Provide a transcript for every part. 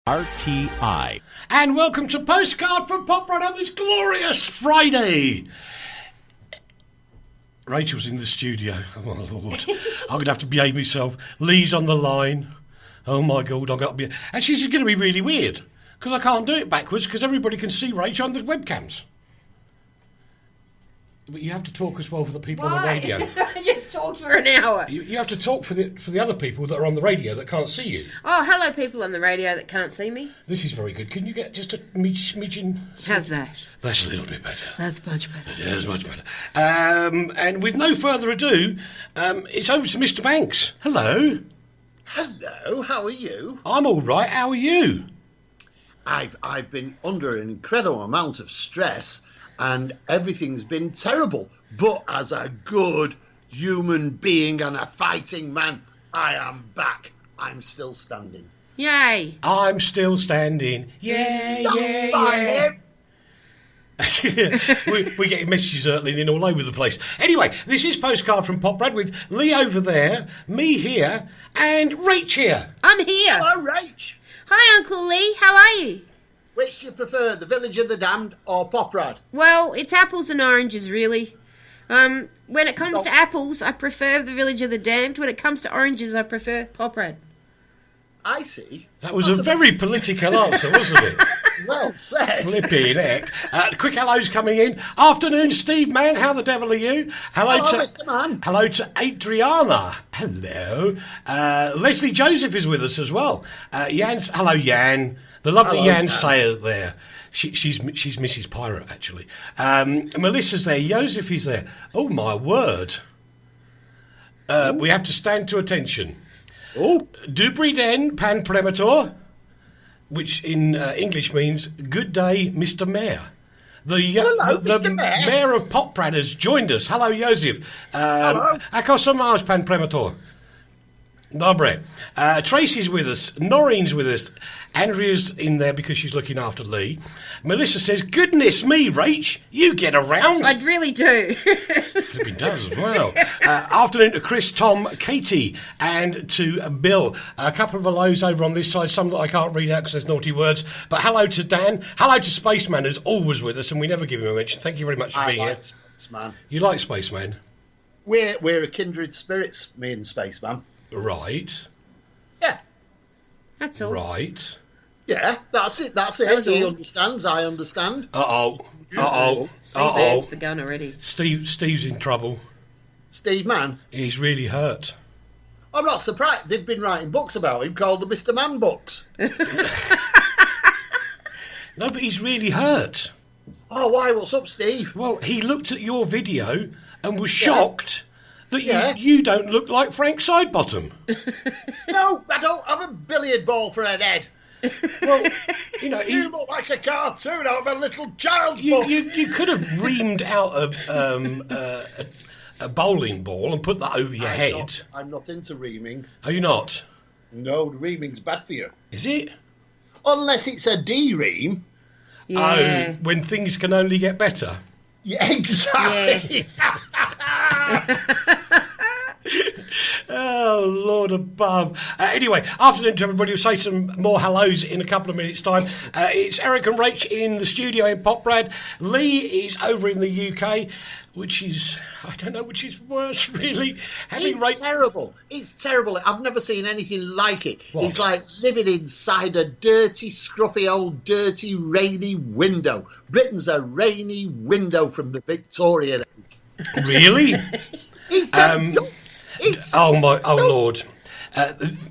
RTI. And welcome to Postcard from Poprad on this glorious Friday. Rachel's in the studio. Oh, my Lord. I'm going to have to behave myself. Leigh's on the line. Oh, my God. I've got to be... And she's going to be really weird because I can't do it backwards because everybody can see Rachel on the webcams. But you have to talk as well for the people on the radio. I just talked for an hour. You have to talk for the other people that are on the radio that can't see you. Oh, hello, people on the radio that can't see me. This is very good. Can you get just a smidgen? How's that? That's a little bit better. That's much better. It is much better. And with no further ado, it's over to Mr. Banks. Hello. Hello, how are you? I'm all right. How are you? I've been under an incredible amount of stress and everything's been terrible. But as a good human being and a fighting man, I am back. I'm still standing. Yay. I'm still standing. Yeah. We're getting messages in all over the place. Anyway, this is Postcard from Poprad with Leigh over there, me here, and Rach here. I'm here. Hello, Rach. Hi, Uncle Leigh. How are you? Which do you prefer, the Village of the Damned or Poprad? Well, it's apples and oranges, really. When it comes to apples, I prefer the Village of the Damned. When it comes to oranges, I prefer Poprad. I see. That was a very political answer, wasn't it? Well said. Flipping heck. Quick hellos coming in. Afternoon, Steve Mann. How the devil are you? Hello, Mr. Mann. Hello to Adriana. Hello. Leslie Joseph is with us as well. Hello, Jan. The lovely Jan Sayer there. She's Mrs. Pirate, actually. Melissa's there. Joseph is there. Oh, my word. We have to stand to attention. Oh. Dubri den pan premator, which in English means good day, Mr. Mayor. Hello, the Mr. Mayor. Mayor of Poprad has joined us. Hello, Joseph. Hello. Ako som máš, pan premator? Dobre. Tracy's with us. Noreen's with us. Andrea's in there because she's looking after Leigh. Melissa says, goodness me, Rach, you get around. I really do. Flipping does as well. Afternoon to Chris, Tom, Katie, and to Bill. A couple of hellos over on this side, some that I can't read out because there's naughty words. But hello to Dan. Hello to Spaceman, who's always with us, and we never give him a mention. Thank you very much for being here. Spaceman. You like Spaceman? We're a kindred spirits, me and Spaceman. Right. Yeah. That's all. Right. Yeah, that's it. He understands, I understand. Seabirds begun already. Steve's in trouble. Steve Mann? He's really hurt. I'm not surprised. They've been writing books about him called the Mr. Man books. No, but he's really hurt. Oh, why? What's up, Steve? Well, he looked at your video and was shocked that you don't look like Frank Sidebottom. No, I don't have a billiard ball for an head. Well, you look like a cartoon out of a little child's book. book. You could have reamed out a bowling ball and put that over your head. I'm not into reaming. Are you not? No, the reaming's bad for you. Is it? Unless it's a D-ream. Yeah. Oh, when things can only get better. Yeah, exactly. Yes. Oh, Lord above. Anyway, afternoon to everybody. We'll say some more hellos in a couple of minutes' time. It's Eric and Rach in the studio in Poprad. Leigh is over in the UK, which is, I don't know, which is worse, really. Terrible. It's terrible. I've never seen anything like it. What? It's like living inside a dirty, scruffy, old, dirty, rainy window. Britain's a rainy window from the Victorian age. Really? It's Lord.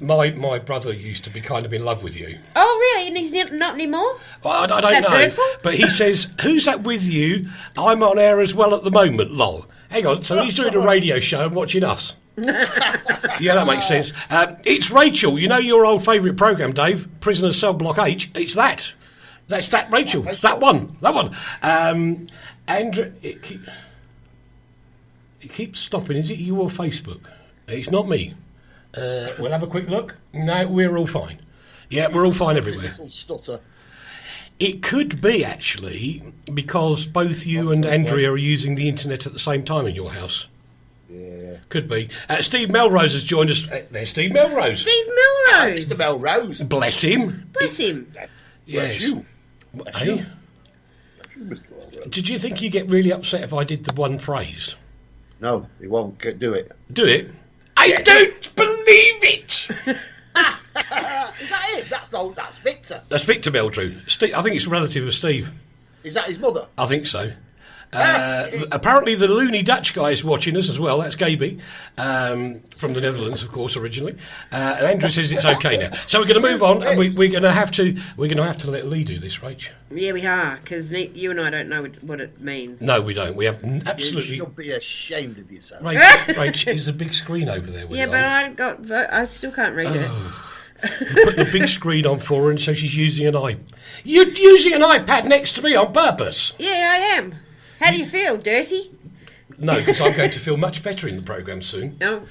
My brother used to be kind of in love with you. Oh, really? And he's not anymore? Well, I don't That's know. hurtful. But he says, who's that with you? I'm on air as well at the moment, lol. Hang on, so he's doing a radio show and watching us. Yeah, that makes sense. It's Rachel. You know your old favourite programme, Dave? Prisoner Cell Block H. It's that. That's that, Rachel. It's that one. That one. Andrew... It keeps stopping. Is it you or Facebook? It's not me. We'll have a quick look. No, we're all fine. Yeah, we're all fine everywhere. Stutter. It could be, actually, because both you and Andrea are using the internet at the same time in your house. Yeah. Could be. Steve Melrose has joined us. There's Steve Melrose. Steve Melrose. Mr. Melrose. Bless him. Bless him. Yes. Bless you. Hey? Mr. Melrose. Did you think you'd get really upset if I did the one phrase? No, he won't do it. Do it? I don't believe it! Is that it? That's Victor. That's Victor Meldrew. I think it's a relative of Steve. Is that his mother? I think so. Apparently the loony Dutch guy is watching us as well. That's Gaby, from the Netherlands, of course, originally. And Andrew says it's okay now. So we're going to move on, and we're going to have to let Leigh do this, Rach. Yeah, we are, because you and I don't know what it means. No, we don't. We have absolutely. You should be ashamed of yourself. Rach, there's a big screen over there. Yeah, but I still can't read it. You put the big screen on for her, and so she's using an iPad. You're using an iPad next to me on purpose. Yeah, I am. How do you feel? Dirty? No, because I'm going to feel much better in the programme soon. Oh.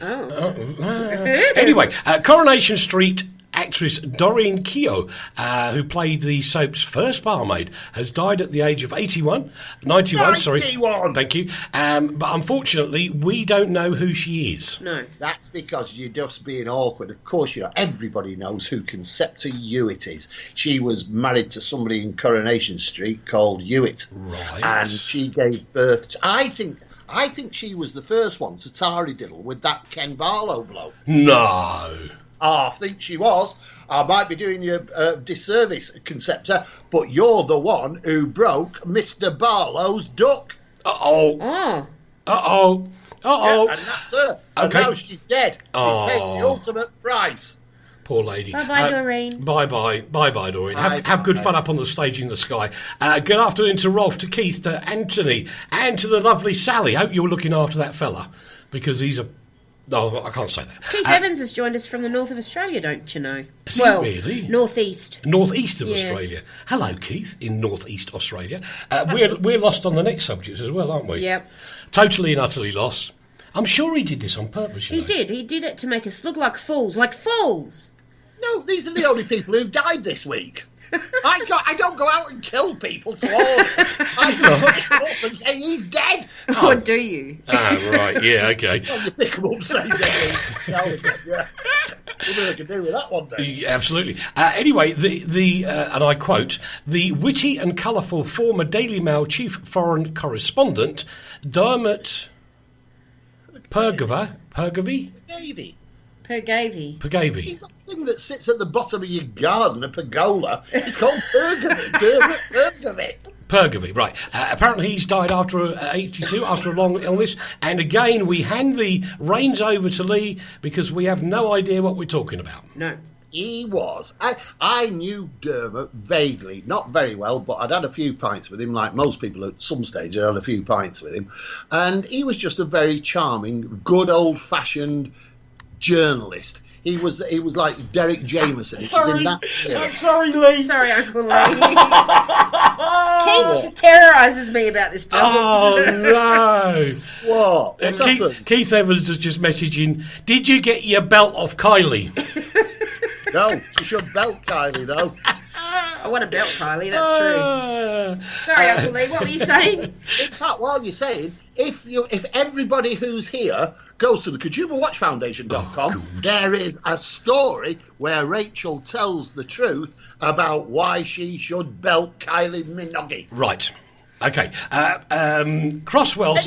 Anyway, Coronation Street actress Doreen Keogh, who played the soap's first barmaid, has died at the age of 91. Thank you. But unfortunately, we don't know who she is. No. That's because you're just being awkward. Of course, everybody knows who Concepta Hewitt is. She was married to somebody in Coronation Street called Hewitt. Right. And she gave birth to... I think she was the first one to tarry-diddle with that Ken Barlow bloke. No. I think she was. I might be doing you a disservice, Concepta, but you're the one who broke Mr. Barlow's duck. Uh-oh. Oh. Uh-oh. Uh-oh. Yeah, and that's her. And Okay. now she's dead. She's paid the ultimate price. Poor lady. Bye-bye, Doreen. Bye-bye. Bye-bye, Doreen. Have good fun up on the stage in the sky. Good afternoon to Rolf, to Keith, to Anthony, and to the lovely Sally. Hope you're looking after that fella, because he's a... No, I can't say that. Keith Evans has joined us from the north of Australia, don't you know? Is he really? Northeast. Northeast of Yes. Australia. Hello, Keith, in northeast Australia. We're lost on the next subject as well, aren't we? Yep. Totally and utterly lost. I'm sure he did this on purpose, you know. He did it to make us look like fools. Like fools! No, these are the only people who died this week. I don't go out and kill people to all. I go up and say he's dead. Oh, do you? Right, yeah, okay. Well, you pick him up, say dead. Yeah. What I can do with that one day? Yeah, absolutely. Anyway, the and I quote, the witty and colourful former Daily Mail chief foreign correspondent, Dermot Pergavy? Pergavy. He's that thing that sits at the bottom of your garden, a pergola. It's called Pergavy. Pergavy, right. Apparently he's died after 82, after a long illness. And again, we hand the reins over to Leigh because we have no idea what we're talking about. No. He was. I knew Dermot vaguely, not very well, but I'd had a few pints with him, like most people at some stage. I had a few pints with him. And he was just a very charming, good old-fashioned journalist. He was like Derek Jameson. Sorry, Leigh. Sorry, Uncle Leigh. Keith terrorises me about this program. Oh, no. What? What's happened? Keith Evans is just messaging, did you get your belt off Kylie? No, she should belt Kylie, though. I want to belt Kylie, that's true. Sorry, Uncle Leigh, what were you saying? In fact, while you're saying, if everybody who's here goes to the ConsumerWatchFoundation.com, there is a story where Rachel tells the truth about why she should belt Kylie Minogue. Right. Okay. Crosswell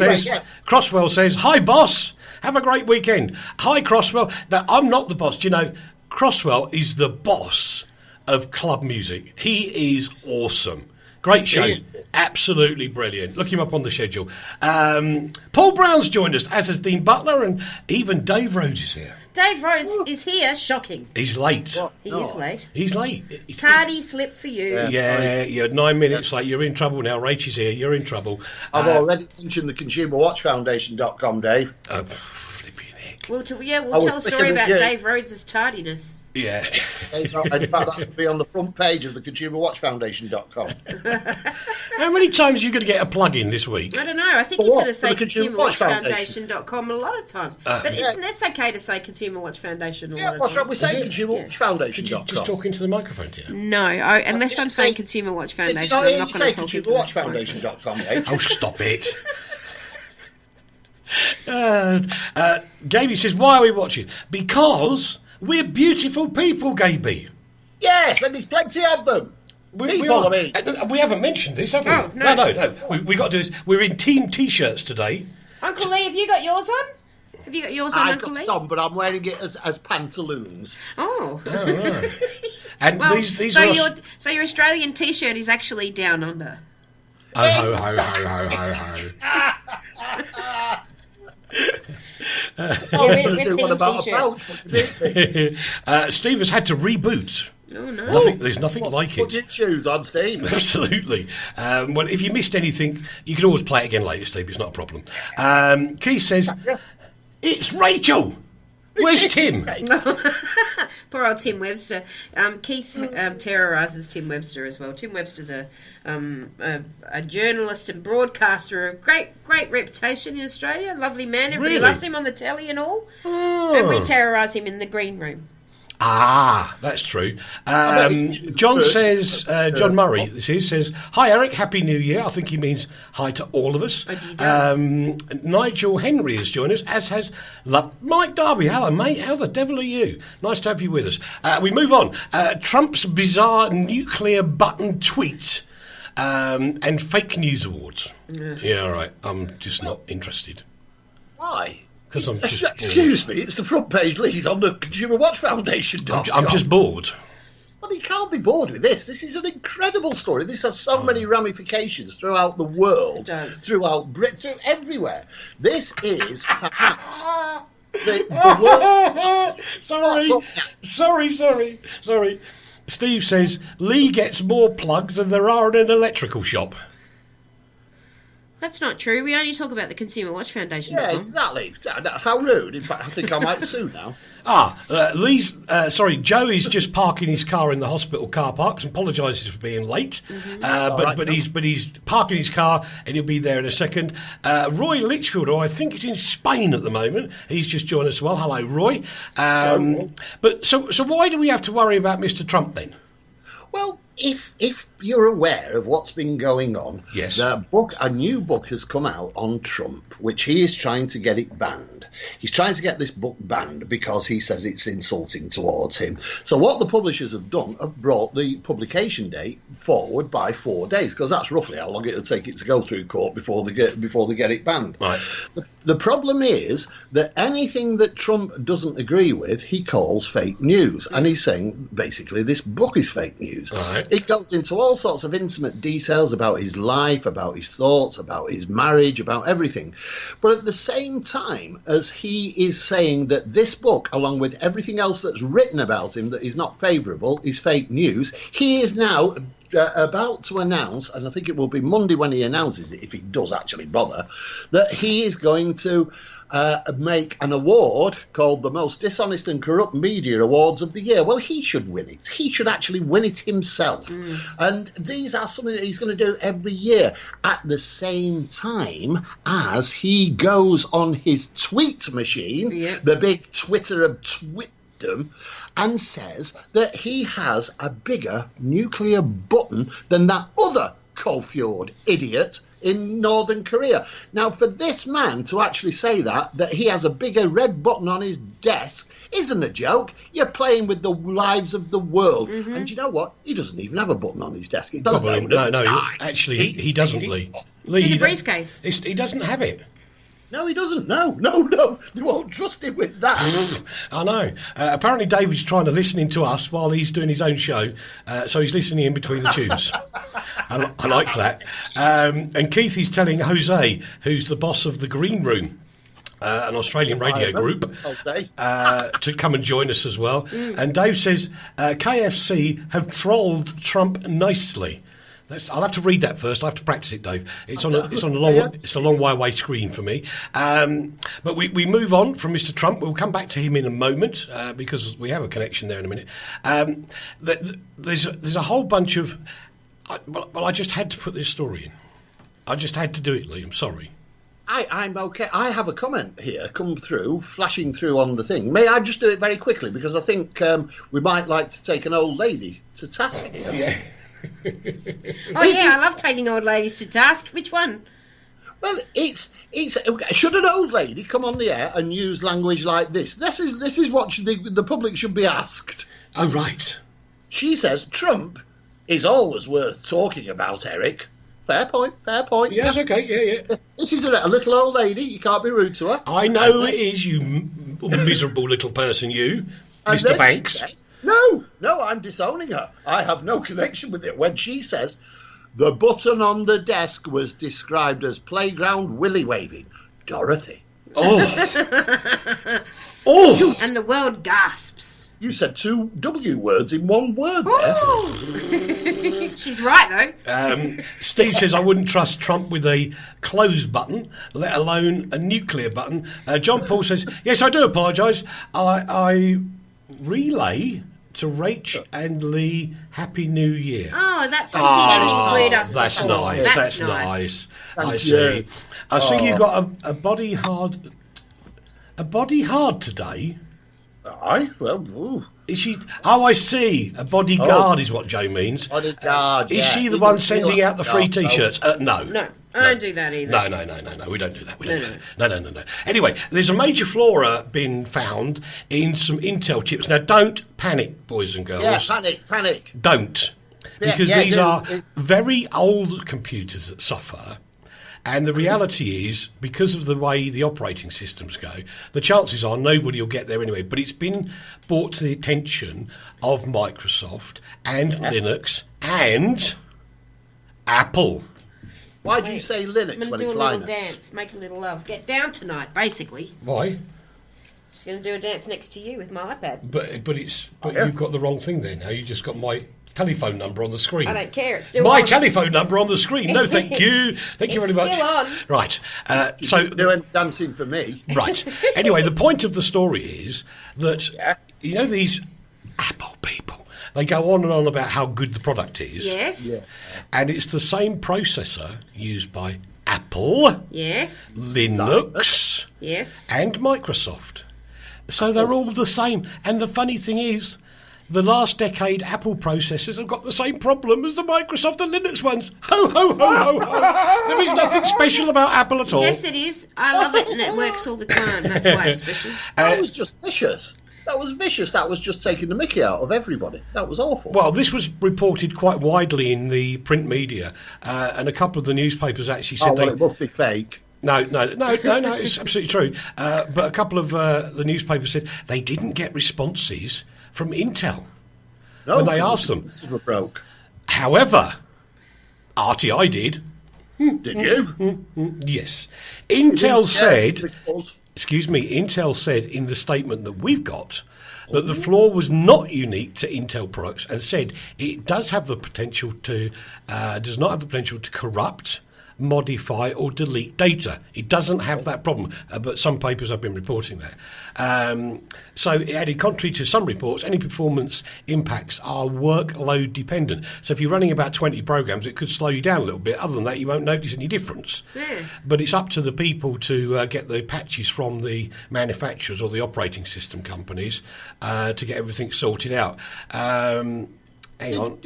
says, hi, boss. Have a great weekend. Hi, Crosswell. Now, I'm not the boss. Do you know, Crosswell is the boss of club music. He is awesome. Great show. Absolutely brilliant. Look him up on the schedule. Paul Brown's joined us, as has Dean Butler, and even Dave Rhodes is here. Dave Rhodes is here. Shocking. He's late. He is late. He's late. Tardy slip for you. Yeah, you're 9 minutes late. You're in trouble now. Rach is here. You're in trouble. I've already mentioned the ConsumerWatchFoundation.com, Dave. Flipping heck. We'll tell a story about Dave Rhodes' tardiness. Yeah. In fact, that's going to be on the front page of the ConsumerWatchFoundation.com. How many times are you going to get a plug-in this week? I don't know. I think he's going to say For the ConsumerWatchFoundation.com a lot of times. But it's okay to say Consumer Watch Foundation a lot of times. What's wrong with saying ConsumerWatchFoundation.com? Just talking to the microphone here. No, unless I'm saying Consumer Watch Foundation, I'm not going to talk into ConsumerWatchFoundation.com, eh? Oh, stop it. Gaby says, why are we watching? Because we're beautiful people, Gaby. Yes, and there's plenty of them. We haven't mentioned this, have we? Oh, no. We got to do this. We're in team T-shirts today. Uncle Leigh, have you got yours on? Have you got yours on, Uncle Leigh? I've got some, but I'm wearing it as pantaloons. Oh. Right. And well, these so are... So your Australian T-shirt is actually down under. Oh, ho, ho, ho, ho, ho, We're team T-shirts. Steve has had to reboot. Oh, no. There's nothing like it. Put your shoes on, Steve. Absolutely. Well, if you missed anything, you can always play it again later, Steve. It's not a problem. Keith says, it's Rachel. Where's Tim? Poor old Tim Webster. Keith terrorises Tim Webster as well. Tim Webster's a journalist and broadcaster of great reputation in Australia. Lovely man. Everybody loves him on the telly and all. Oh. And we terrorise him in the green room. Ah, that's true. John says, John Murray, says, hi, Eric, Happy New Year. I think he means hi to all of us. Oh, he does. Nigel Henry has joined us, as has Mike Darby. Hello, mate. How the devil are you? Nice to have you with us. We move on. Trump's bizarre nuclear button tweet and fake news awards. Yeah, all right. I'm just not interested. Why? Excuse me, it's the front page lead on the Consumer Watch Foundation. I'm just bored. Well, you can't be bored with this. This is an incredible story. This has so many ramifications throughout the world, it does. Throughout Britain, everywhere. This is perhaps the worst. Sorry. Steve says Leigh gets more plugs than there are in an electrical shop. That's not true. We only talk about the Consumer Watch Foundation. Yeah, exactly. How rude. In fact, I think I might sue now. Joey's just parking his car in the hospital car park and apologises for being late. Mm-hmm. But he's parking his car and he'll be there in a second. Roy Litchfield, who I think is in Spain at the moment, he's just joined us as well. Hello, Roy. But so why do we have to worry about Mr. Trump then? Well, if you're aware of what's been going on, yes. A new book has come out on Trump, which he is trying to get it banned. He's trying to get this book banned because he says it's insulting towards him. So what the publishers have done have brought the publication date forward by 4 days, because that's roughly how long it'll take it to go through court before they get it banned. Right. The problem is that anything that Trump doesn't agree with, he calls fake news. And he's saying, basically, this book is fake news. Right. It goes into all sorts of intimate details about his life, about his thoughts, about his marriage, about everything. But at the same time as he is saying that this book, along with everything else that's written about him that is not favourable, is fake news, he is now about to announce, and I think it will be Monday when he announces it, if he does actually bother, that he is going to make an award called the Most Dishonest and Corrupt Media Awards of the Year. Well, he should win it. He should actually win it himself. And these are something that he's going to do every year at the same time as he goes on his tweet machine, the big Twitter of Twitdom, and says that he has a bigger nuclear button than that other Kofjord idiot in Northern Korea. Now, for this man to actually say that he has a bigger red button on his desk isn't a joke. You're playing with the lives of the world. Mm-hmm. And you know what? He doesn't even have a button on his desk. It doesn't no. Actually, he doesn't, Leigh. It's in a briefcase. He doesn't have it. No, he doesn't. No. They won't trust him with that. I know. Apparently, David's trying to listen in to us while he's doing his own show, so he's listening in between the tunes. I like that. And Keith is telling Jose, who's the boss of the Green Room, an Australian radio group, to come and join us as well. And Dave says, KFC have trolled Trump nicely. I'll have to read that first. I have to practice it, Dave. It's a long way away screen for me. But we move on from Mr. Trump. We'll come back to him in a moment because we have a connection there in a minute. There's a whole bunch of. I just had to put this story in. I just had to do it, Leigh. I'm sorry. I'm okay. I have a comment here flashing through on the thing. May I just do it very quickly, because I think we might like to take an old lady to task here. Yeah. I love taking old ladies to task. Which one? Well, it's should an old lady come on the air and use language like this? This is what the public should be asked. Oh, right. She says Trump is always worth talking about, Eric. Fair point. Yes, okay, yeah. This is a little old lady. You can't be rude to her. I know it is, you miserable little person, you, Mr. Banks. Says, no, I'm disowning her. I have no connection with it. When she says the button on the desk was described as playground willy waving, Dorothy. Oh, and the world gasps. You said 2 W words in one word there. She's right, though. Steve says, I wouldn't trust Trump with a close button, let alone a nuclear button. John Paul says, yes, I do apologise. I relay to Rach and Leigh, Happy New Year. Oh, that's because he didn't include us That's before. nice. That's nice. I Thank see. you. I see you got a body hard. A body hard today. Aye, well, ooh. Is she? Oh, I see. A bodyguard is what Joe means. Bodyguard, Is she the one sending out the free T-shirts? No. No, I don't do that either. No. We don't do that. No. Anyway, there's a major flaw been found in some Intel chips. Now, don't panic, boys and girls. Yeah, panic. Don't. Because these are very old computers that suffer. And the reality is, because of the way the operating systems go, the chances are nobody will get there anyway. But it's been brought to the attention of Microsoft and Linux and Apple. Why do you say Linux I'm going when to do it's a little Linux? dance, make a little love. Get down tonight, basically. Why? Just going to do a dance next to you with my iPad. But you've got the wrong thing there now. You just got my telephone number on the screen. I don't care. It's still my on. telephone number on the screen. No, thank you. Thank you very much. It's still on. Right. So Doing dancing for me. right. Anyway, the point of the story is that you know these Apple people. They go on and on about how good the product is. Yes. Yeah. And it's the same processor used by Apple, Yes. Linux, Yes. and Microsoft. So they're all the same. And the funny thing is, the last decade Apple processors have got the same problem as the Microsoft and Linux ones. Ho, ho, ho, ho, ho. There is nothing special about Apple at all. Yes, it is. I love it, and it works all the time. That's why it's special. That was just vicious. That was vicious. That was just taking the mickey out of everybody. That was awful. Well, this was reported quite widely in the print media, and a couple of the newspapers actually said it must be fake. No, it's absolutely true. But a couple of the newspapers said they didn't get responses from Intel when they asked them. This were broke. However, RTI did. Did you? Yes. Intel said... Because- Intel said in the statement that we've got that the flaw was not unique to Intel products and said it does have the potential to, does not have the potential to corrupt, modify or delete data. It doesn't have that problem, but some papers have been reporting that. So it added, contrary to some reports, any performance impacts are workload dependent. So if you're running about 20 programs, it could slow you down a little bit. Other than that, you won't notice any difference. Yeah. But it's up to the people to get the patches from the manufacturers or the operating system companies to get everything sorted out. Hang on.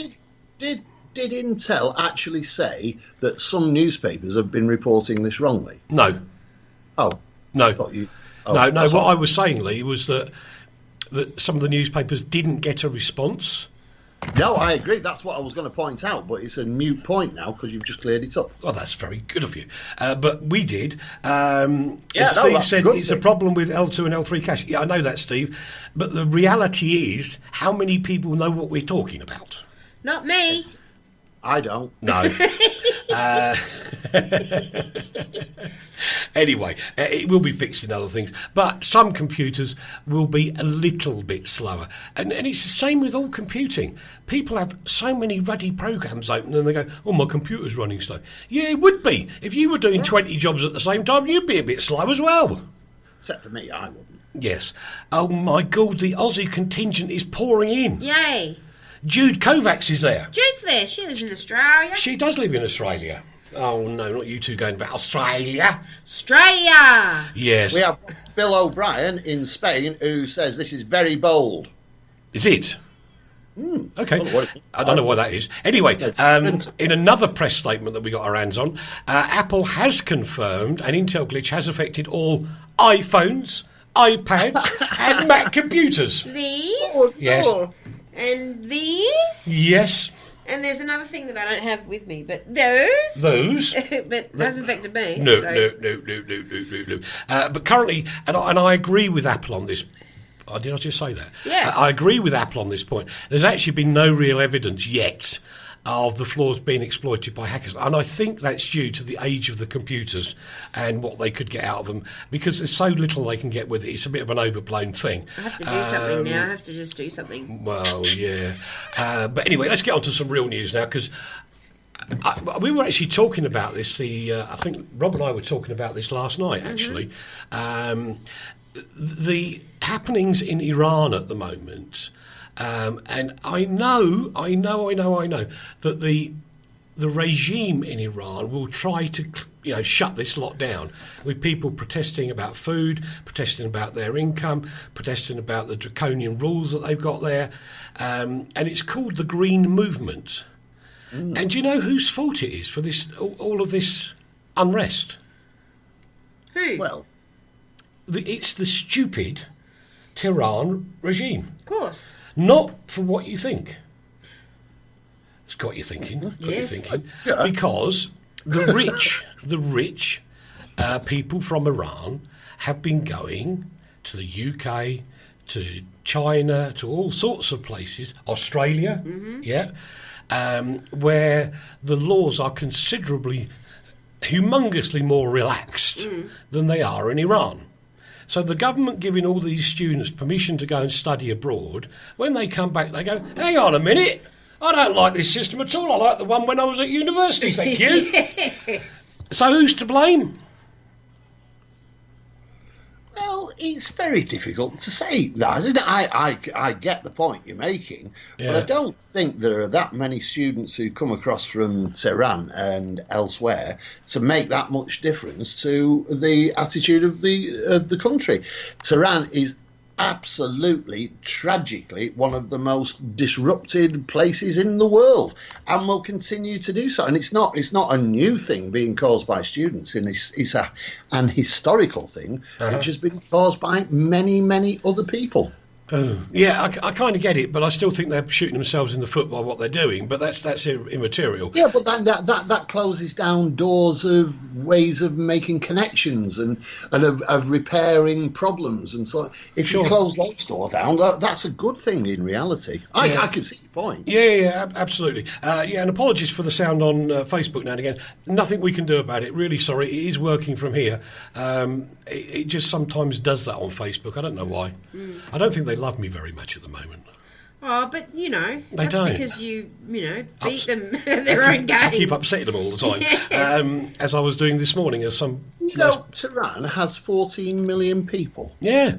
Did Intel actually say that some newspapers have been reporting this wrongly? No. Oh. No. I thought you... No. that's What all. I was saying, Leigh, was that some of the newspapers didn't get a response. No, I agree. That's what I was going to point out, but it's a moot point now because you've just cleared it up. Well, that's very good of you. But we did. no, Steve that's said good it's a thing. problem with L2 and L3 cache. Yeah, I know that, Steve. But the reality is, how many people know what we're talking about? Not me. I don't. No. Anyway, it will be fixed in other things. But some computers will be a little bit slower. And it's the same with all computing. People have so many ruddy programs open and they go, oh, my computer's running slow. Yeah, it would be. If you were doing 20 jobs at the same time, you'd be a bit slow as well. Except for me, I wouldn't. Yes. Oh, my God, the Aussie contingent is pouring in. Yay. Jude Kovacs is there. Jude's there. She lives in Australia. She does live in Australia. Oh, no, not you two going about Australia. Australia. Yes. We have Bill O'Brien in Spain who says this is very bold. Is it? Okay, I don't know why that is. Anyway, in another press statement that we got our hands on, Apple has confirmed an Intel glitch has affected all iPhones, iPads, and Mac computers. These? Yes. And these? Yes. And there's another thing that I don't have with me, but those? Those? But it hasn't affected me. No. But currently, and I agree with Apple on this. Did I just say that? Yes. I agree with Apple on this point. There's actually been no real evidence yet of the flaws being exploited by hackers. And I think that's due to the age of the computers and what they could get out of them, because there's so little they can get with it. It's a bit of an overblown thing. I have to do something now. I have to just do something. Well, yeah. But anyway, let's get on to some real news now, because we were actually talking about this. I think Rob and I were talking about this last night, actually. The happenings in Iran at the moment, and I know that the regime in Iran will try to shut this lot down, with people protesting about food, protesting about their income, protesting about the draconian rules that they've got there, and it's called the Green Movement. And do you know whose fault it is for this all of this unrest? Who? Well, It's the stupid Tehran regime. Of course. Not for what you think. It's got you thinking. Yes. Because the rich people from Iran have been going to the UK, to China, to all sorts of places, Australia, where the laws are humongously more relaxed than they are in Iran. So the government giving all these students permission to go and study abroad, when they come back, they go, hang on a minute, I don't like this system at all. I like the one when I was at university, thank you. Yes. So who's to blame? Well, it's very difficult to say that, isn't it? I get the point you're making, but I don't think there are that many students who come across from Tehran and elsewhere to make that much difference to the attitude of the country. Tehran is absolutely, tragically, one of the most disrupted places in the world, and will continue to do so. And it's not a new thing being caused by students, and it's an historical thing which has been caused by many other people. Yeah, I kind of get it, but I still think they're shooting themselves in the foot by what they're doing. But that's immaterial. Yeah, but that closes down doors of ways of making connections and of repairing problems. And so, if you close those doors down, that's a good thing in reality. I can see your point. Yeah, absolutely. And apologies for the sound on Facebook now and again. Nothing we can do about it. Really sorry. It is working from here. It just sometimes does that on Facebook. I don't know why. I don't think they love me very much at the moment. Oh, but that's don't. because you beat them at their own game. I keep upsetting them all the time. Yes. As I was doing this morning, as some. Tehran has 14 million people. Yeah.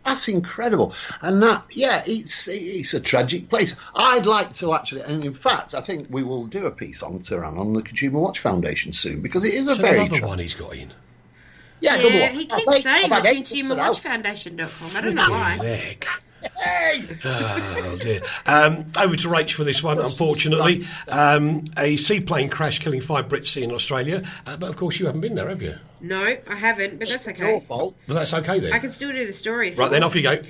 That's incredible. And it's a tragic place. I'd like to actually, and in fact, I think we will do a piece on Tehran on the Consumer Watch Foundation soon, because it is another one he's got in. Yeah, he keeps saying the ConsumerWatchFoundation.com. I don't know why. Oh dear. Over to Rach for this one, unfortunately. A seaplane crash killing 5 Brits in Australia. But of course you haven't been there, have you? No, I haven't, but that's okay. Your fault. But that's okay then. I can still do the story. Right, then off you go.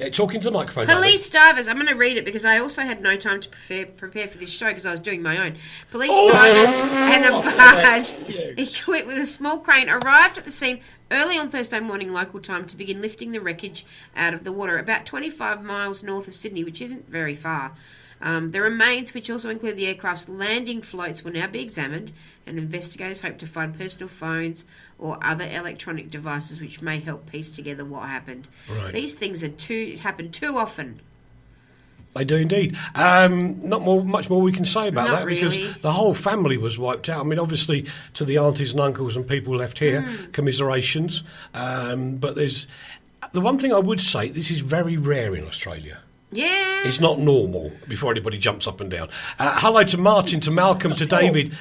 Talking to the microphone. Police divers. I'm going to read it because I also had no time to prepare for this show because I was doing my own. Police divers and a barge equipped with a small crane arrived at the scene early on Thursday morning local time to begin lifting the wreckage out of the water, about 25 miles north of Sydney, which isn't very far. The remains, which also include the aircraft's landing floats, will now be examined, and investigators hope to find personal phones or other electronic devices which may help piece together what happened. Right. These things happen too often. They do indeed. Much more we can say about that, really. Because the whole family was wiped out. I mean, obviously, to the aunties and uncles and people left here, commiserations. But there's the one thing I would say: this is very rare in Australia. Yeah. It's not normal, before anybody jumps up and down. Hello to Martin, to Malcolm, to David.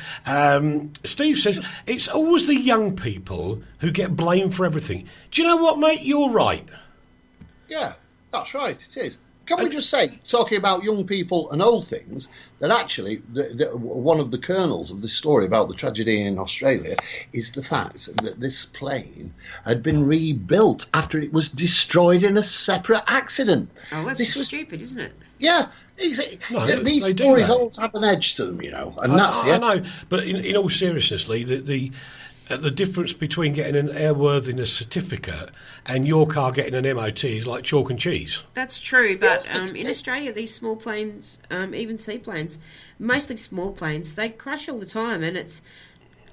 Steve says, it's always the young people who get blamed for everything. Do you know what, mate? You're right. Yeah, that's right, it is. Can we just say, talking about young people and old things, that actually one of the kernels of this story about the tragedy in Australia is the fact that this plane had been rebuilt after it was destroyed in a separate accident. Oh, that's stupid, isn't it? Yeah. No, these stories always have an edge to them, and that's the I know, but in all seriousness, Lee, the difference between getting an airworthiness certificate and your car getting an MOT is like chalk and cheese. That's true, but in Australia, these small planes, even seaplanes, mostly small planes, they crash all the time, and it's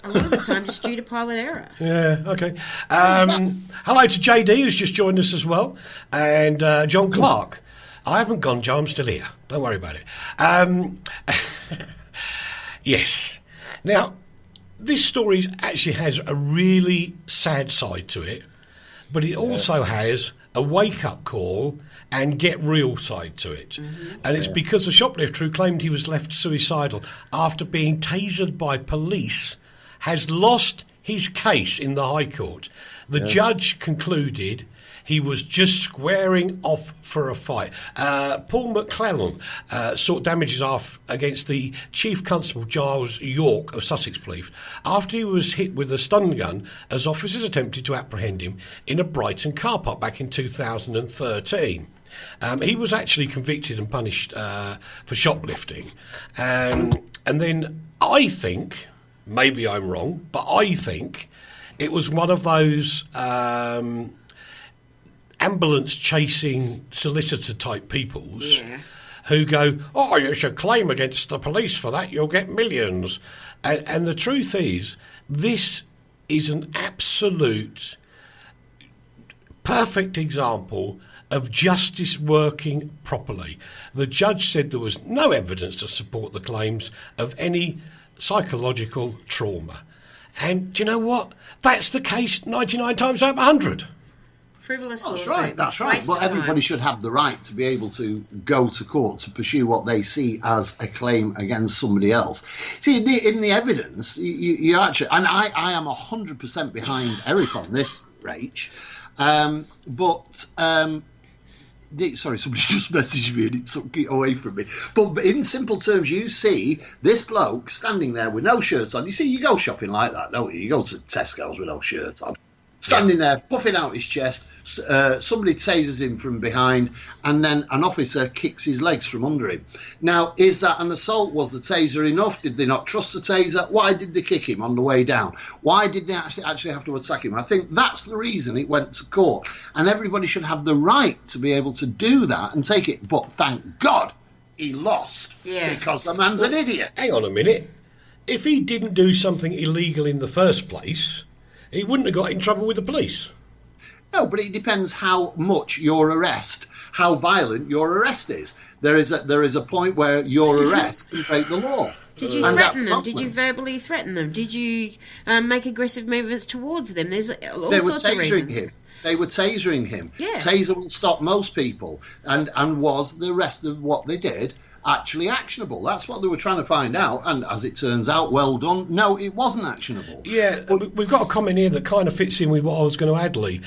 a lot of the time just due to pilot error. Yeah, okay. Hello to JD, who's just joined us as well, and John Clark. I haven't gone, Joe, I'm still here. Don't worry about it. Yes. Now, this story actually has a really sad side to it, but it also has a wake-up call and get real side to it. Mm-hmm. And it's because the shoplifter who claimed he was left suicidal after being tasered by police has lost his case in the High Court. The judge concluded he was just squaring off for a fight. Paul McClellan sought damages off against the Chief Constable Giles York of Sussex Police after he was hit with a stun gun as officers attempted to apprehend him in a Brighton car park back in 2013. He was actually convicted and punished for shoplifting. And then I think, maybe I'm wrong, but I think it was one of those ambulance chasing solicitor type peoples who go, oh, you should claim against the police for that, you'll get millions. And the truth is, this is an absolute perfect example of justice working properly. The judge said there was no evidence to support the claims of any psychological trauma. And do you know what? That's the case 99 times out of 100. Frivolous lawsuits. That's right. Well, everybody should have the right to be able to go to court to pursue what they see as a claim against somebody else. See, in the evidence, you actually, and I am 100% behind Eric on this, Rach, sorry, somebody just messaged me and it took it away from me. But in simple terms, you see this bloke standing there with no shirt on. You see, you go shopping like that, don't you? You go to Tesco's with no shirt on. Standing there, puffing out his chest, somebody tases him from behind, and then an officer kicks his legs from under him. Now, is that an assault? Was the taser enough? Did they not trust the taser? Why did they kick him on the way down? Why did they actually have to attack him? I think that's the reason it went to court. And everybody should have the right to be able to do that and take it. But thank God he lost because the man's an idiot. Hang on a minute. If he didn't do something illegal in the first place, he wouldn't have got in trouble with the police. No, but it depends how much your arrest, how violent your arrest is. There is a point where your arrest can break the law. Did you threaten them? Did you verbally threaten them? Did you make aggressive movements towards them? There's all sorts of reasons. They were tasering him. Yeah. Taser will stop most people. And was the rest of what they did actually actionable? That's what they were trying to find out, and as it turns out, well done. No, it wasn't actionable. Yeah, we've got a comment here that kind of fits in with what I was going to add, Lee.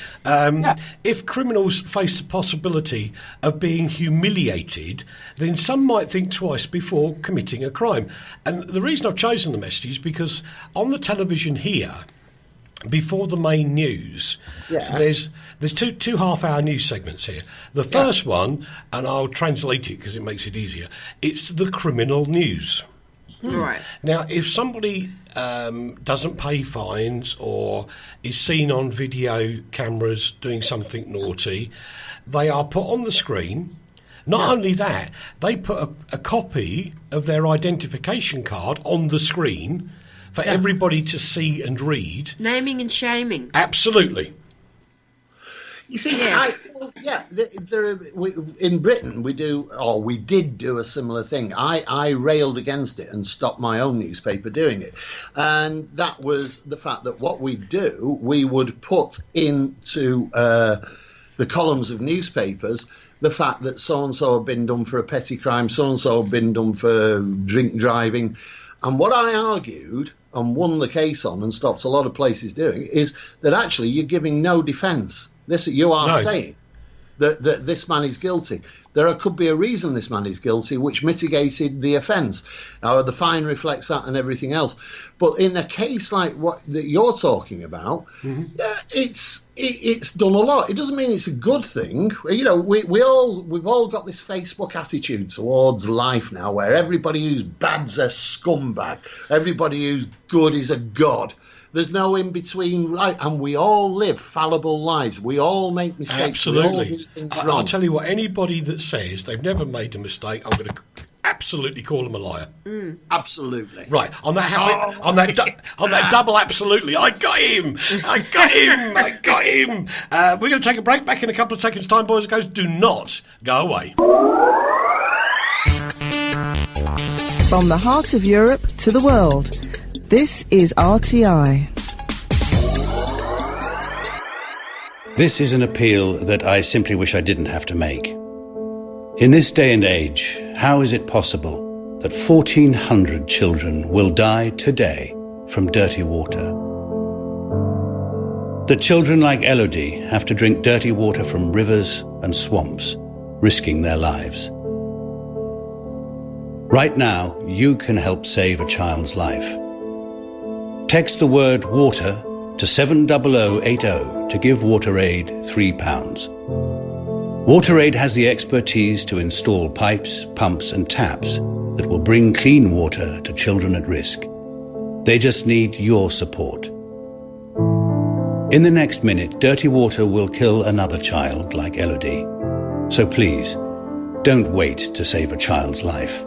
If criminals face the possibility of being humiliated, then some might think twice before committing a crime. And the reason I've chosen the message is because on the television here, before the main news, there's two half-hour news segments here. The first one, and I'll translate it because it makes it easier, it's the criminal news. Right. Now, if somebody doesn't pay fines or is seen on video cameras doing something naughty, they are put on the screen. Not only that, they put a copy of their identification card on the screen for everybody to see and read. Naming and shaming. Absolutely. You see, in Britain we did do a similar thing. I railed against it and stopped my own newspaper doing it. And that was the fact that what we would put into the columns of newspapers the fact that so-and-so had been done for a petty crime, so-and-so had been done for drink driving. And what I argued and won the case on and stopped a lot of places doing is that actually you're giving no defence. This you are saying that this man is guilty. There could be a reason this man is guilty, which mitigated the offence. Now, the fine reflects that and everything else. But in a case like what that you're talking about, it's done a lot. It doesn't mean it's a good thing. You know, we've all got this Facebook attitude towards life now, where everybody who's bad's a scumbag, everybody who's good is a god. There's no in between, right? And we all live fallible lives. We all make mistakes. Absolutely. We all do things wrong. I'll tell you what. Anybody that says they've never made a mistake, I'm going to absolutely call them a liar. Absolutely. Right, on that double absolutely, I got him. We're going to take a break. Back in a couple of seconds' time, boys and girls. Do not go away. From the heart of Europe to the world, this is RTI. This is an appeal that I simply wish I didn't have to make. In this day and age, how is it possible that 1,400 children will die today from dirty water? That children like Elodie have to drink dirty water from rivers and swamps, risking their lives. Right now, you can help save a child's life. Text the word water to 70080 to give WaterAid £3. WaterAid has the expertise to install pipes, pumps and taps that will bring clean water to children at risk. They just need your support. In the next minute, dirty water will kill another child like Elodie. So please, don't wait to save a child's life.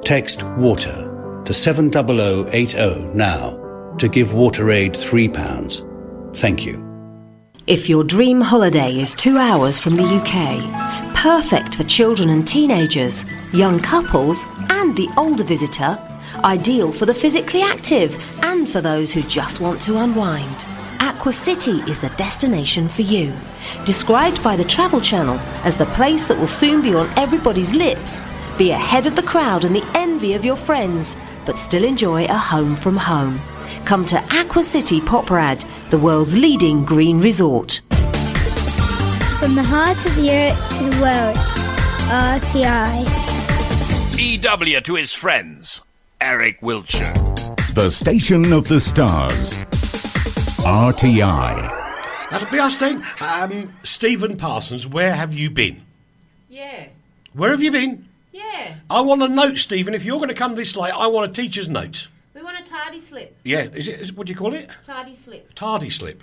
Text WATER to 70080 now to give WaterAid £3. Thank you. If your dream holiday is 2 hours from the UK, perfect for children and teenagers, young couples and the older visitor, ideal for the physically active and for those who just want to unwind, Aqua City is the destination for you. Described by the Travel Channel as the place that will soon be on everybody's lips, be ahead of the crowd and the envy of your friends, but still enjoy a home from home. Come to Aqua City Poprad, the world's leading green resort. From the heart of Europe to the world, RTI. EW to his friends, Eric Wiltsher. The station of the stars, RTI. That'll be us then. Stephen Parsons, where have you been? Yeah. Where have you been? Yeah. I want a note, Stephen. If you're going to come this late, I want a teacher's note. We want a tardy slip. Yeah, is it? What do you call it? Tardy slip. Tardy slip.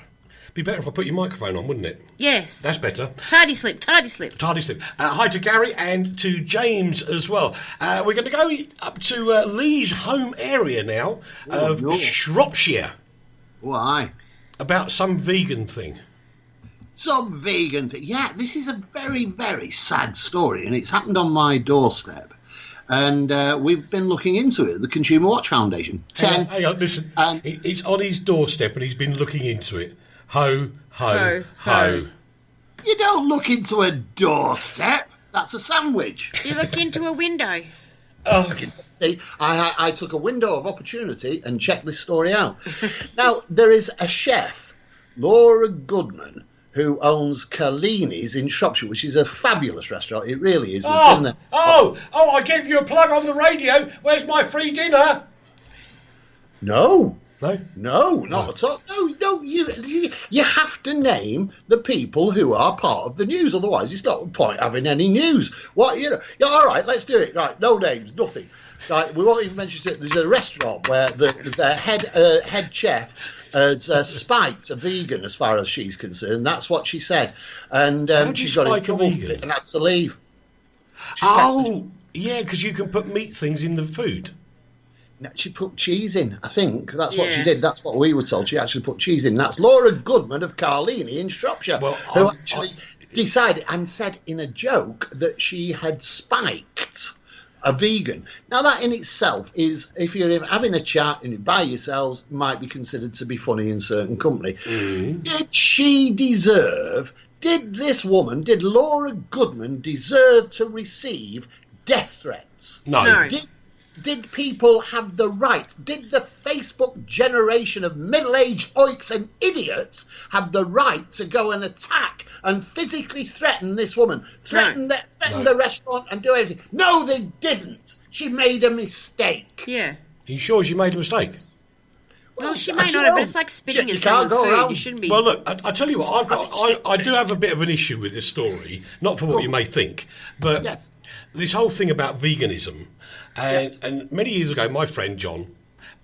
Be better if I put your microphone on, wouldn't it? Yes. That's better. Tardy slip, tardy slip. Tardy slip. Hi to Gary and to James as well. We're going to go up to Leigh's home area now of Shropshire. Why? About some vegan thing. Some vegan thing. Yeah, this is a very, very sad story, and it's happened on my doorstep. And we've been looking into it, the Consumer Watch Foundation. Hang on, listen. It's on his doorstep, and he's been looking into it. Ho, ho, ho. You don't look into a doorstep. That's a sandwich. You look into a window. Oh. See, I took a window of opportunity and checked this story out. Now, there is a chef, Laura Goodman, who owns Carlini's in Shropshire, which is a fabulous restaurant. It really is. I gave you a plug on the radio. Where's my free dinner? No, not at all. No, you have to name the people who are part of the news. Otherwise, it's not the point having any news. What, Yeah, all right, let's do it. Right, no names, nothing. Right, we won't even mention it. There's a restaurant where the head chef has spiked a vegan, as far as she's concerned. That's what she said. And she's got in trouble and had to leave. Yeah, because you can put meat things in the food. No, she put cheese in, I think. That's what she did. That's what we were told. She actually put cheese in. That's Laura Goodman of Carlini in Shropshire, who actually decided and said in a joke that she had spiked a vegan. Now, that in itself is, if you're having a chat and you're by yourselves, might be considered to be funny in certain company. Did Laura Goodman deserve to receive death threats? No. did people have the right? Did the Facebook generation of middle-aged oiks and idiots have the right to go and attack and physically threaten this woman? Threaten the restaurant and do everything? No, they didn't. She made a mistake. Yeah. Are you sure she made a mistake? Well, she may not have, but it's like spitting in someone's food. You shouldn't be... Well, look, I tell you what, I do have a bit of an issue with this story, not for what you may think, but this whole thing about veganism. And many years ago, my friend John,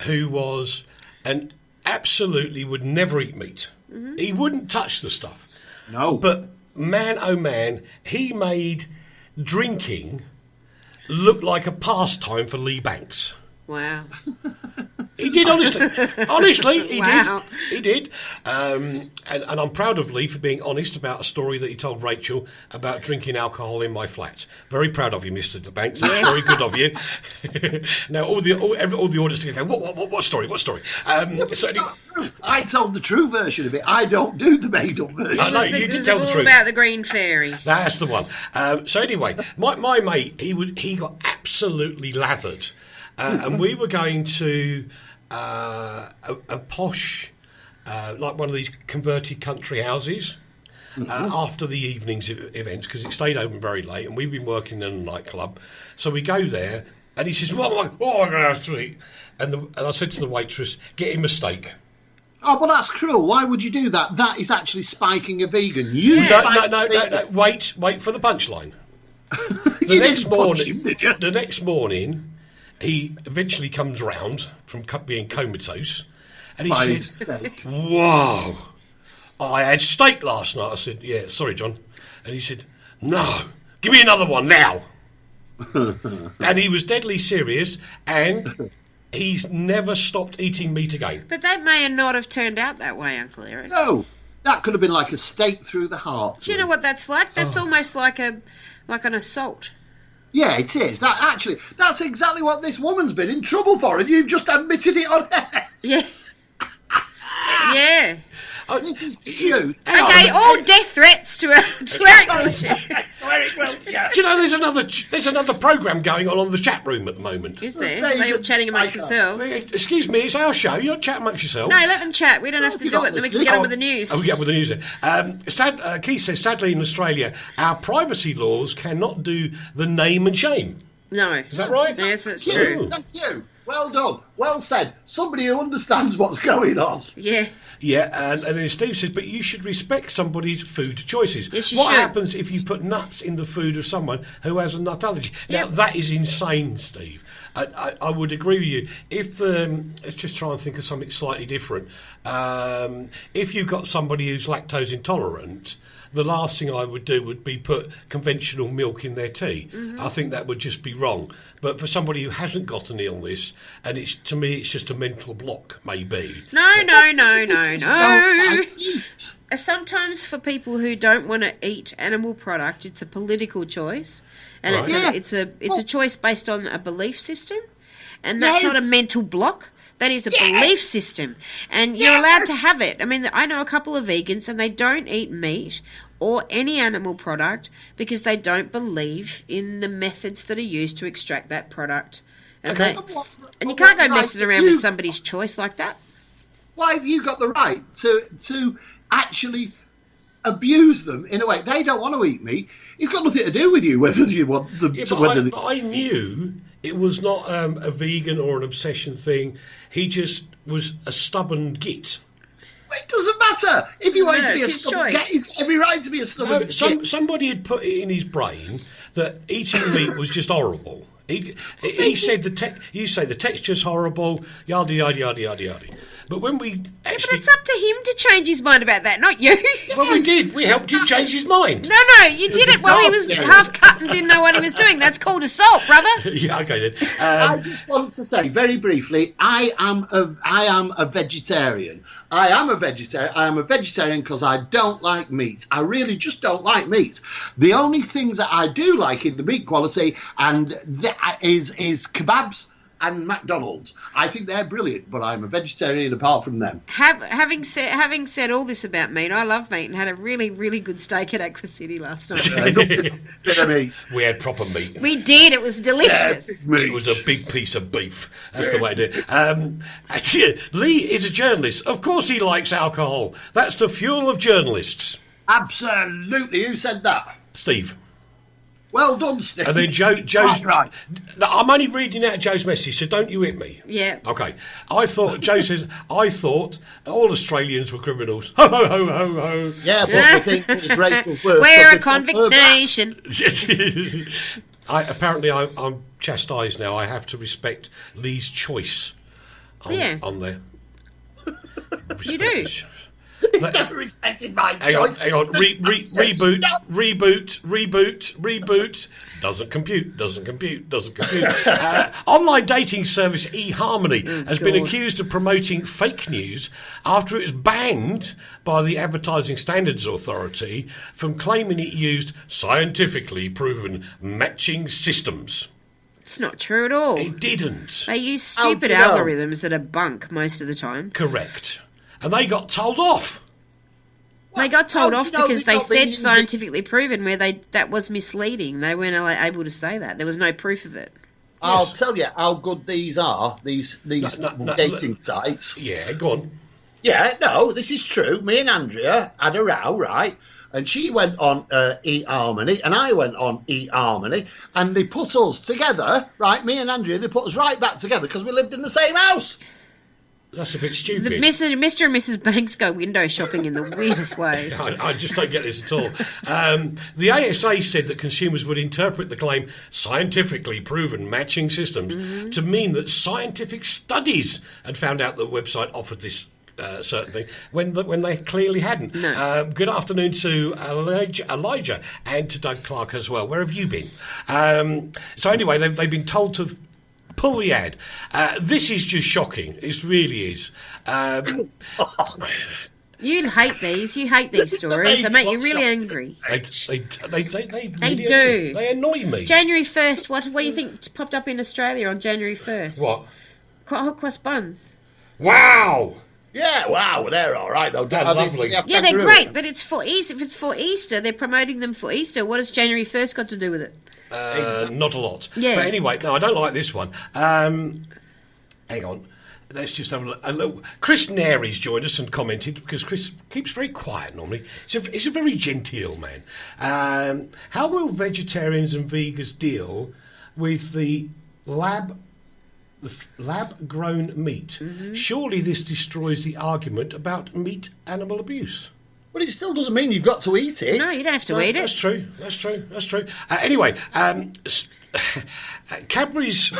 who was and absolutely would never eat meat, he wouldn't touch the stuff. No. But man, oh man, he made drinking look like a pastime for Leigh Banks. Wow. He did, honestly. Honestly, he Wow. did. He did. And I'm proud of Leigh for being honest about a story that he told Rachel about drinking alcohol in my flat. Very proud of you, Mr. Banks. That's very good of you. Now, all the audience are going, what story? What story? I told the true version of it. I don't do the made-up version. No, you did tell the all truth. about the green fairy. That's the one. So anyway, my mate, he got absolutely lathered. And we were going to a posh, like one of these converted country houses after the evening's events, because it stayed open very late, and we've been working in a nightclub. So we go there, and he says, what am I going to have to eat? And I said to the waitress, get him a steak. Oh, but that's cruel. Why would you do that? That is actually spiking a vegan. No. Wait for the punchline. The next morning, he eventually comes round from being comatose, and he said, "Whoa, I had steak last night." I said, "Yeah, sorry, John," and he said, "No, give me another one now." And he was deadly serious, and he's never stopped eating meat again. But that may not have turned out that way, Uncle Eric. No, that could have been like a stake through the heart. Do you know what that's like? That's almost like an assault. Yeah, it is. That's exactly what this woman's been in trouble for, and you've just admitted it on air. Yeah. Yeah. This is the truth. Okay, all death threats to Eric Wiltsher. Eric Wiltsher. Do you know there's another programme going on the chat room at the moment? Is there? They're all chatting amongst themselves. Excuse me, it's our show. You're not chatting amongst yourselves. No, let them chat. We don't have to do it. Then we can get on with the news. Oh, we get on with the news then. Keith says, sadly in Australia, our privacy laws cannot do the name and shame. No. Is that right? Yes, that's true. Thank you. Well done. Well said. Somebody who understands what's going on. Yeah. Yeah, and then Steve says, but you should respect somebody's food choices. Yes, what should. happens if you put nuts in the food of someone who has a nut allergy? Now, that is insane, Steve. I would agree with you. If let's just try and think of something slightly different. If you've got somebody who's lactose intolerant, the last thing I would do would be put conventional milk in their tea. Mm-hmm. I think that would just be wrong. But for somebody who hasn't got an illness, and to me it's just a mental block, maybe. No. Sometimes for people who don't want to eat animal product, it's a political choice, and it's a choice based on a belief system, and that's not a mental block. That is a belief system, and you're allowed to have it. I mean, I know a couple of vegans, and they don't eat meat or any animal product because they don't believe in the methods that are used to extract that product. And you can't go messing around with somebody's choice like that. Why have you got the right to actually abuse them in a way? They don't want to eat meat. It's got nothing to do with you whether you want them to. But I knew it was not a vegan or an obsession thing. He just was a stubborn git. It doesn't matter. If he wanted to be a stubborn git, he's got every right to be a stubborn git. Somebody had put it in his brain that eating meat was just horrible. He said you say the texture's horrible, yada yada yada yada yada. But when we actually... But it's up to him to change his mind about that, not you. Well, we did. We helped him change his mind. No, you did it while he was half cut and didn't know what he was doing. That's called assault, brother. Yeah, okay then. I just want to say very briefly, I am a vegetarian. I am a vegetarian because I don't like meat. I really just don't like meat. The only things that I do like in the meat quality is kebabs and McDonald's. I think they're brilliant, but I'm a vegetarian apart from them. Having said all this about meat, I love meat and had a really, really good steak at Aqua City last night. We had proper meat. We did. It was delicious. It was a big piece of beef. That's the way to do it. Leigh is a journalist. Of course he likes alcohol. That's the fuel of journalists. Absolutely. Who said that? Steve. Well done, Steve. And then Joe's... Right. I'm only reading out Joe's message, so don't you hit me. Yeah. Okay. Joe says, I thought all Australians were criminals. Ho, ho, ho, ho, ho. Yeah, but I think it's Rachel's words. We're a convict nation. Apparently, I'm chastised now. I have to respect Leigh's choice on there. You do. He's never respected my choice. Hang on. Reboot. Doesn't compute. Online dating service eHarmony has been accused of promoting fake news after it was banned by the Advertising Standards Authority from claiming it used scientifically proven matching systems. It's not true at all. It didn't. They use stupid algorithms that are bunk most of the time. Correct. And they got told off. They got told off because they said scientifically proven where that was misleading. They weren't able to say that. There was no proof of it. I'll tell you how good these are, these dating sites. Yeah, go on. Yeah, no, this is true. Me and Andrea had a row, right? And she went on eHarmony, and I went on eHarmony, and they put us together, right? Me and Andrea, they put us right back together because we lived in the same house. That's a bit stupid. Mr. and Mrs. Banks go window shopping in the weirdest ways. I just don't get this at all. The ASA said that consumers would interpret the claim scientifically proven matching systems to mean that scientific studies had found out that the website offered this certain thing when they clearly hadn't. No. Good afternoon to Elijah and to Doug Clark as well. Where have you been? So anyway, they've been told to pull the ad. This is just shocking. It really is. You'd hate these. You hate these stories. They make you really angry. They do. They annoy me. January 1st, what do you think popped up in Australia on January 1st? What? Hot cross buns. Wow! Yeah, wow, they're all right, though. They're lovely. Yeah, they're great, but it's for Easter. If it's for Easter, they're promoting them for Easter. What has January 1st got to do with it? Not a lot. Yeah. But anyway, no, I don't like this one. Hang on. Let's just have a look. Chris Nary's joined us and commented, because Chris keeps very quiet normally. He's a very genteel man. How will vegetarians and vegans deal with the lab-grown meat? Surely this destroys the argument about meat animal abuse. But it still doesn't mean you've got to eat it. No, you don't have to eat it. That's true. Anyway, Cadbury's,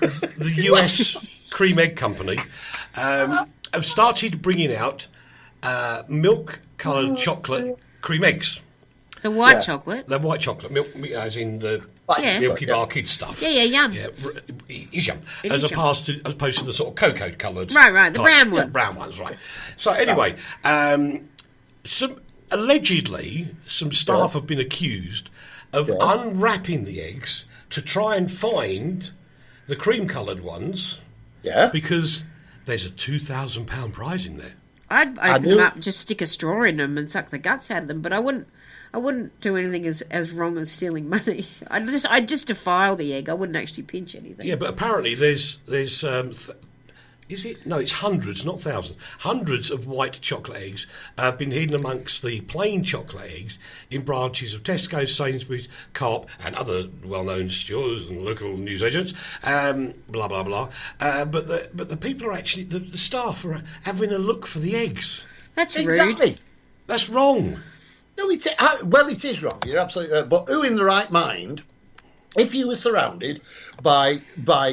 the US cream egg company, have started bringing out milk-coloured chocolate cream eggs. The white chocolate? The white chocolate, milk, as in the Milky Bar Kids stuff. Yeah, yum. Yeah, it's yum. As opposed to the sort of cocoa-coloured. Right, the brown one. Yeah, brown ones, right. So anyway, allegedly, some staff have been accused of unwrapping the eggs to try and find the cream-coloured ones. Yeah. Because there's a £2,000 prize in there. I'd open them up, just stick a straw in them and suck the guts out of them, but I wouldn't do anything as wrong as stealing money. I'd just defile the egg. I wouldn't actually pinch anything. Yeah, but apparently there's is it? No, it's hundreds, not thousands. Hundreds of white chocolate eggs have been hidden amongst the plain chocolate eggs in branches of Tesco, Sainsbury's, Co-op and other well-known stores and local newsagents, blah, blah, blah. But the people are actually, the staff are having a look for the eggs. That's exactly. rude. That's wrong. No, it is wrong. You're absolutely right. But who in the right mind, if you were surrounded by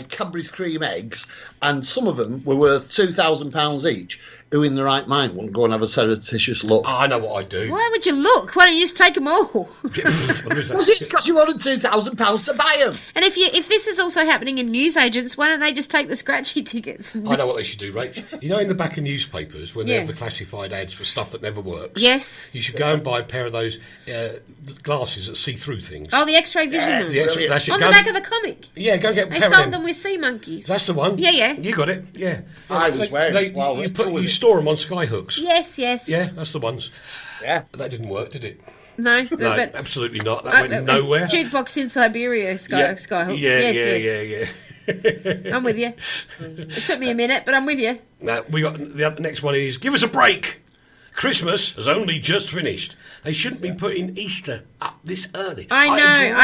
Cadbury's cream eggs and some of them were worth £2,000 each, who in the right mind wouldn't go and have a surreptitious look? I know what I'd do. Why would you look? Why don't you just take them all? Was it because you wanted £2,000 to buy them? And if this is also happening in newsagents, why don't they just take the scratchy tickets? I know what they should do, Rach. You know, in the back of newspapers when they have the classified ads for stuff that never works? Yes. You should go and buy a pair of those glasses that see through things. Oh, the X-ray vision ones. That's it. On the back of the comic. Yeah, Yeah, go get a They pair of sold them with sea monkeys. That's the one. Yeah. You got it. Yeah. I was wearing. You store them on sky hooks. Yes. Yeah, that's the ones. Yeah. That didn't work, did it? No, No, but absolutely not. That went nowhere. Jukebox in Siberia, sky hooks. Yeah. I'm with you. It took me a minute, but I'm with you. Now, we got the next one is give us a break. Christmas has only just finished. They shouldn't be putting Easter up this early. I know.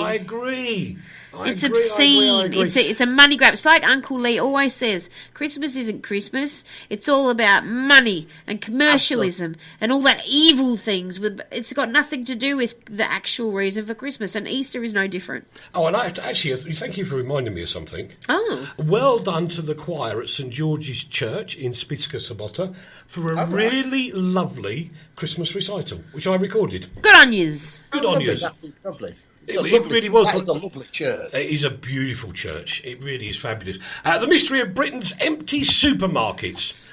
I agree. It's obscene. It's a money grab. It's like Uncle Leigh always says, Christmas isn't Christmas. It's all about money and commercialism and all that evil things. It's got nothing to do with the actual reason for Christmas, and Easter is no different. Oh, and I have to actually thank you for reminding me of something. Oh. Well done to the choir at St George's Church in Spitzka Sobota for a really lovely Christmas recital, which I recorded. Good on yous. Good on yous. Lovely. It really was. That is a lovely church. It is a beautiful church. It really is fabulous. The mystery of Britain's empty supermarkets.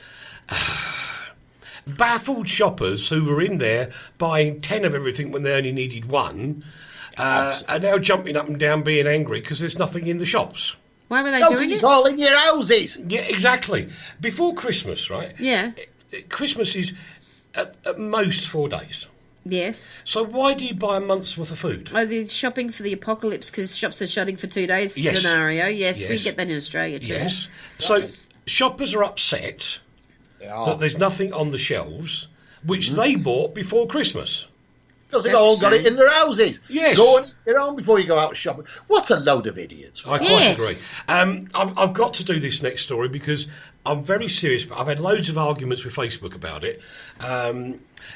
Baffled shoppers who were in there buying 10 of everything when they only needed one are now jumping up and down being angry because there's nothing in the shops. Why were they doing it? It's all in your houses. Yeah, exactly. Before Christmas, right? Yeah. Christmas is at most 4 days. Yes. So why do you buy a month's worth of food? Oh, they're shopping for the apocalypse because shops are shutting for 2 days Yes. scenario. Yes, we get that in Australia too. Yes. So shoppers are upset that there's nothing on the shelves which they bought before Christmas. Because they've all got it in their houses. Yes. Go on your own before you go out shopping. What a load of idiots. I quite agree. I've got to do this next story because I'm very serious. I've had loads of arguments with Facebook about it.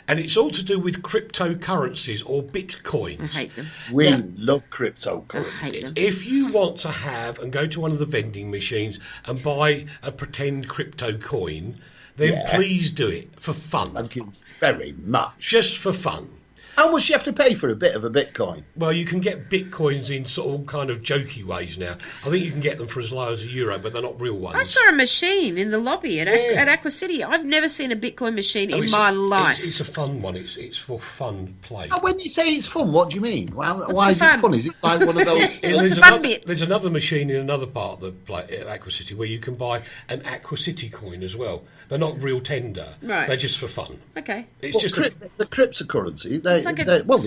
And it's all to do with cryptocurrencies or bitcoins. I hate them. We love cryptocurrencies. I hate them. If you want to have and go to one of the vending machines and buy a pretend crypto coin, then please do it for fun. Thank you very much. Just for fun. How much do you have to pay for a bit of a Bitcoin? Well, you can get bitcoins in sort of kind of jokey ways now. I think you can get them for as low as €1, but they're not real ones. I saw a machine in the lobby at Aqua City. I've never seen a Bitcoin machine in my life. It's a fun one. It's for fun play. Oh, when you say it's fun, what do you mean? Well, why is it fun? Is it like one of those... What's the fun bit? There's another machine in another part of the play at Aqua City where you can buy an Aqua City coin as well. They're not real tender. Right. They're just for fun. Okay. It's just the cryptocurrency. They're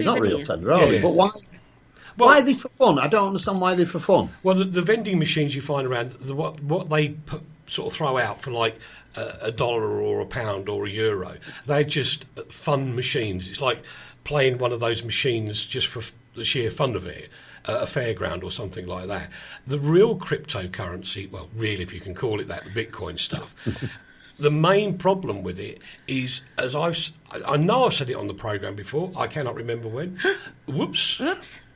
not real tender, are they? But why? Well, why are they for fun? I don't understand why they're for fun. Well, the vending machines you find around, what they sort of throw out for like $1 or £1 or €1, they're just fun machines. It's like playing one of those machines just for the sheer fun of it, a fairground or something like that. The real cryptocurrency, well, really, if you can call it that, the Bitcoin stuff. The main problem with it is, as I know I've said it on the programme before, I cannot remember when. Whoops.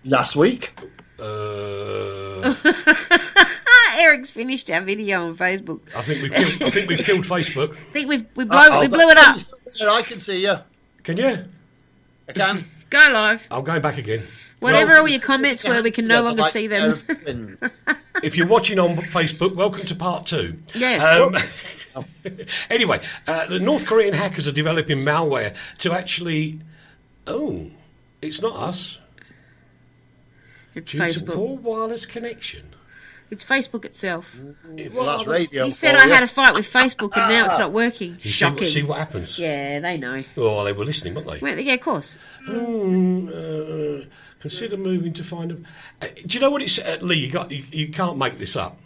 Last week. Eric's finished our video on Facebook. I think we've killed Facebook. I think we blew it up. I can see you. Can you? I can. Go live. I'm going back again. Whatever all your comments were, we can no longer see them. If you're watching on Facebook, welcome to part 2. Yes. Anyway, the North Korean hackers are developing malware to actually... Oh, it's not us. It's Due Facebook. To poor wireless connection. It's Facebook itself. Well, that's radio. You said I had a fight with Facebook and now it's not working. Shocking. See what happens. Yeah, they know. Oh, they were listening, weren't they? Well, yeah, of course. Consider moving to find a... do you know what it's... Leigh, you can't make this up.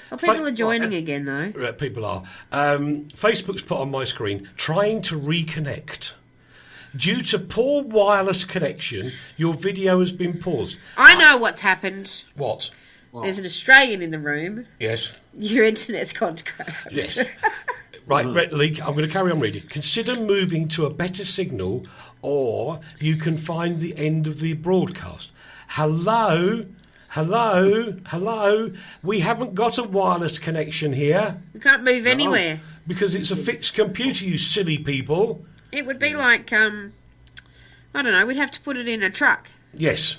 Well, people are joining again, though. People are. Facebook's put on my screen, trying to reconnect. Due to poor wireless connection, your video has been paused. I know what's happened. What? There's an Australian in the room. Yes. Your internet's gone to crap. Yes. Right, Leigh, I'm going to carry on reading. Consider moving to a better signal or you can find the end of the broadcast. Hello? We haven't got a wireless connection here. We can't move anywhere. Because it's a fixed computer, you silly people. It would be like, I don't know, we'd have to put it in a truck. Yes.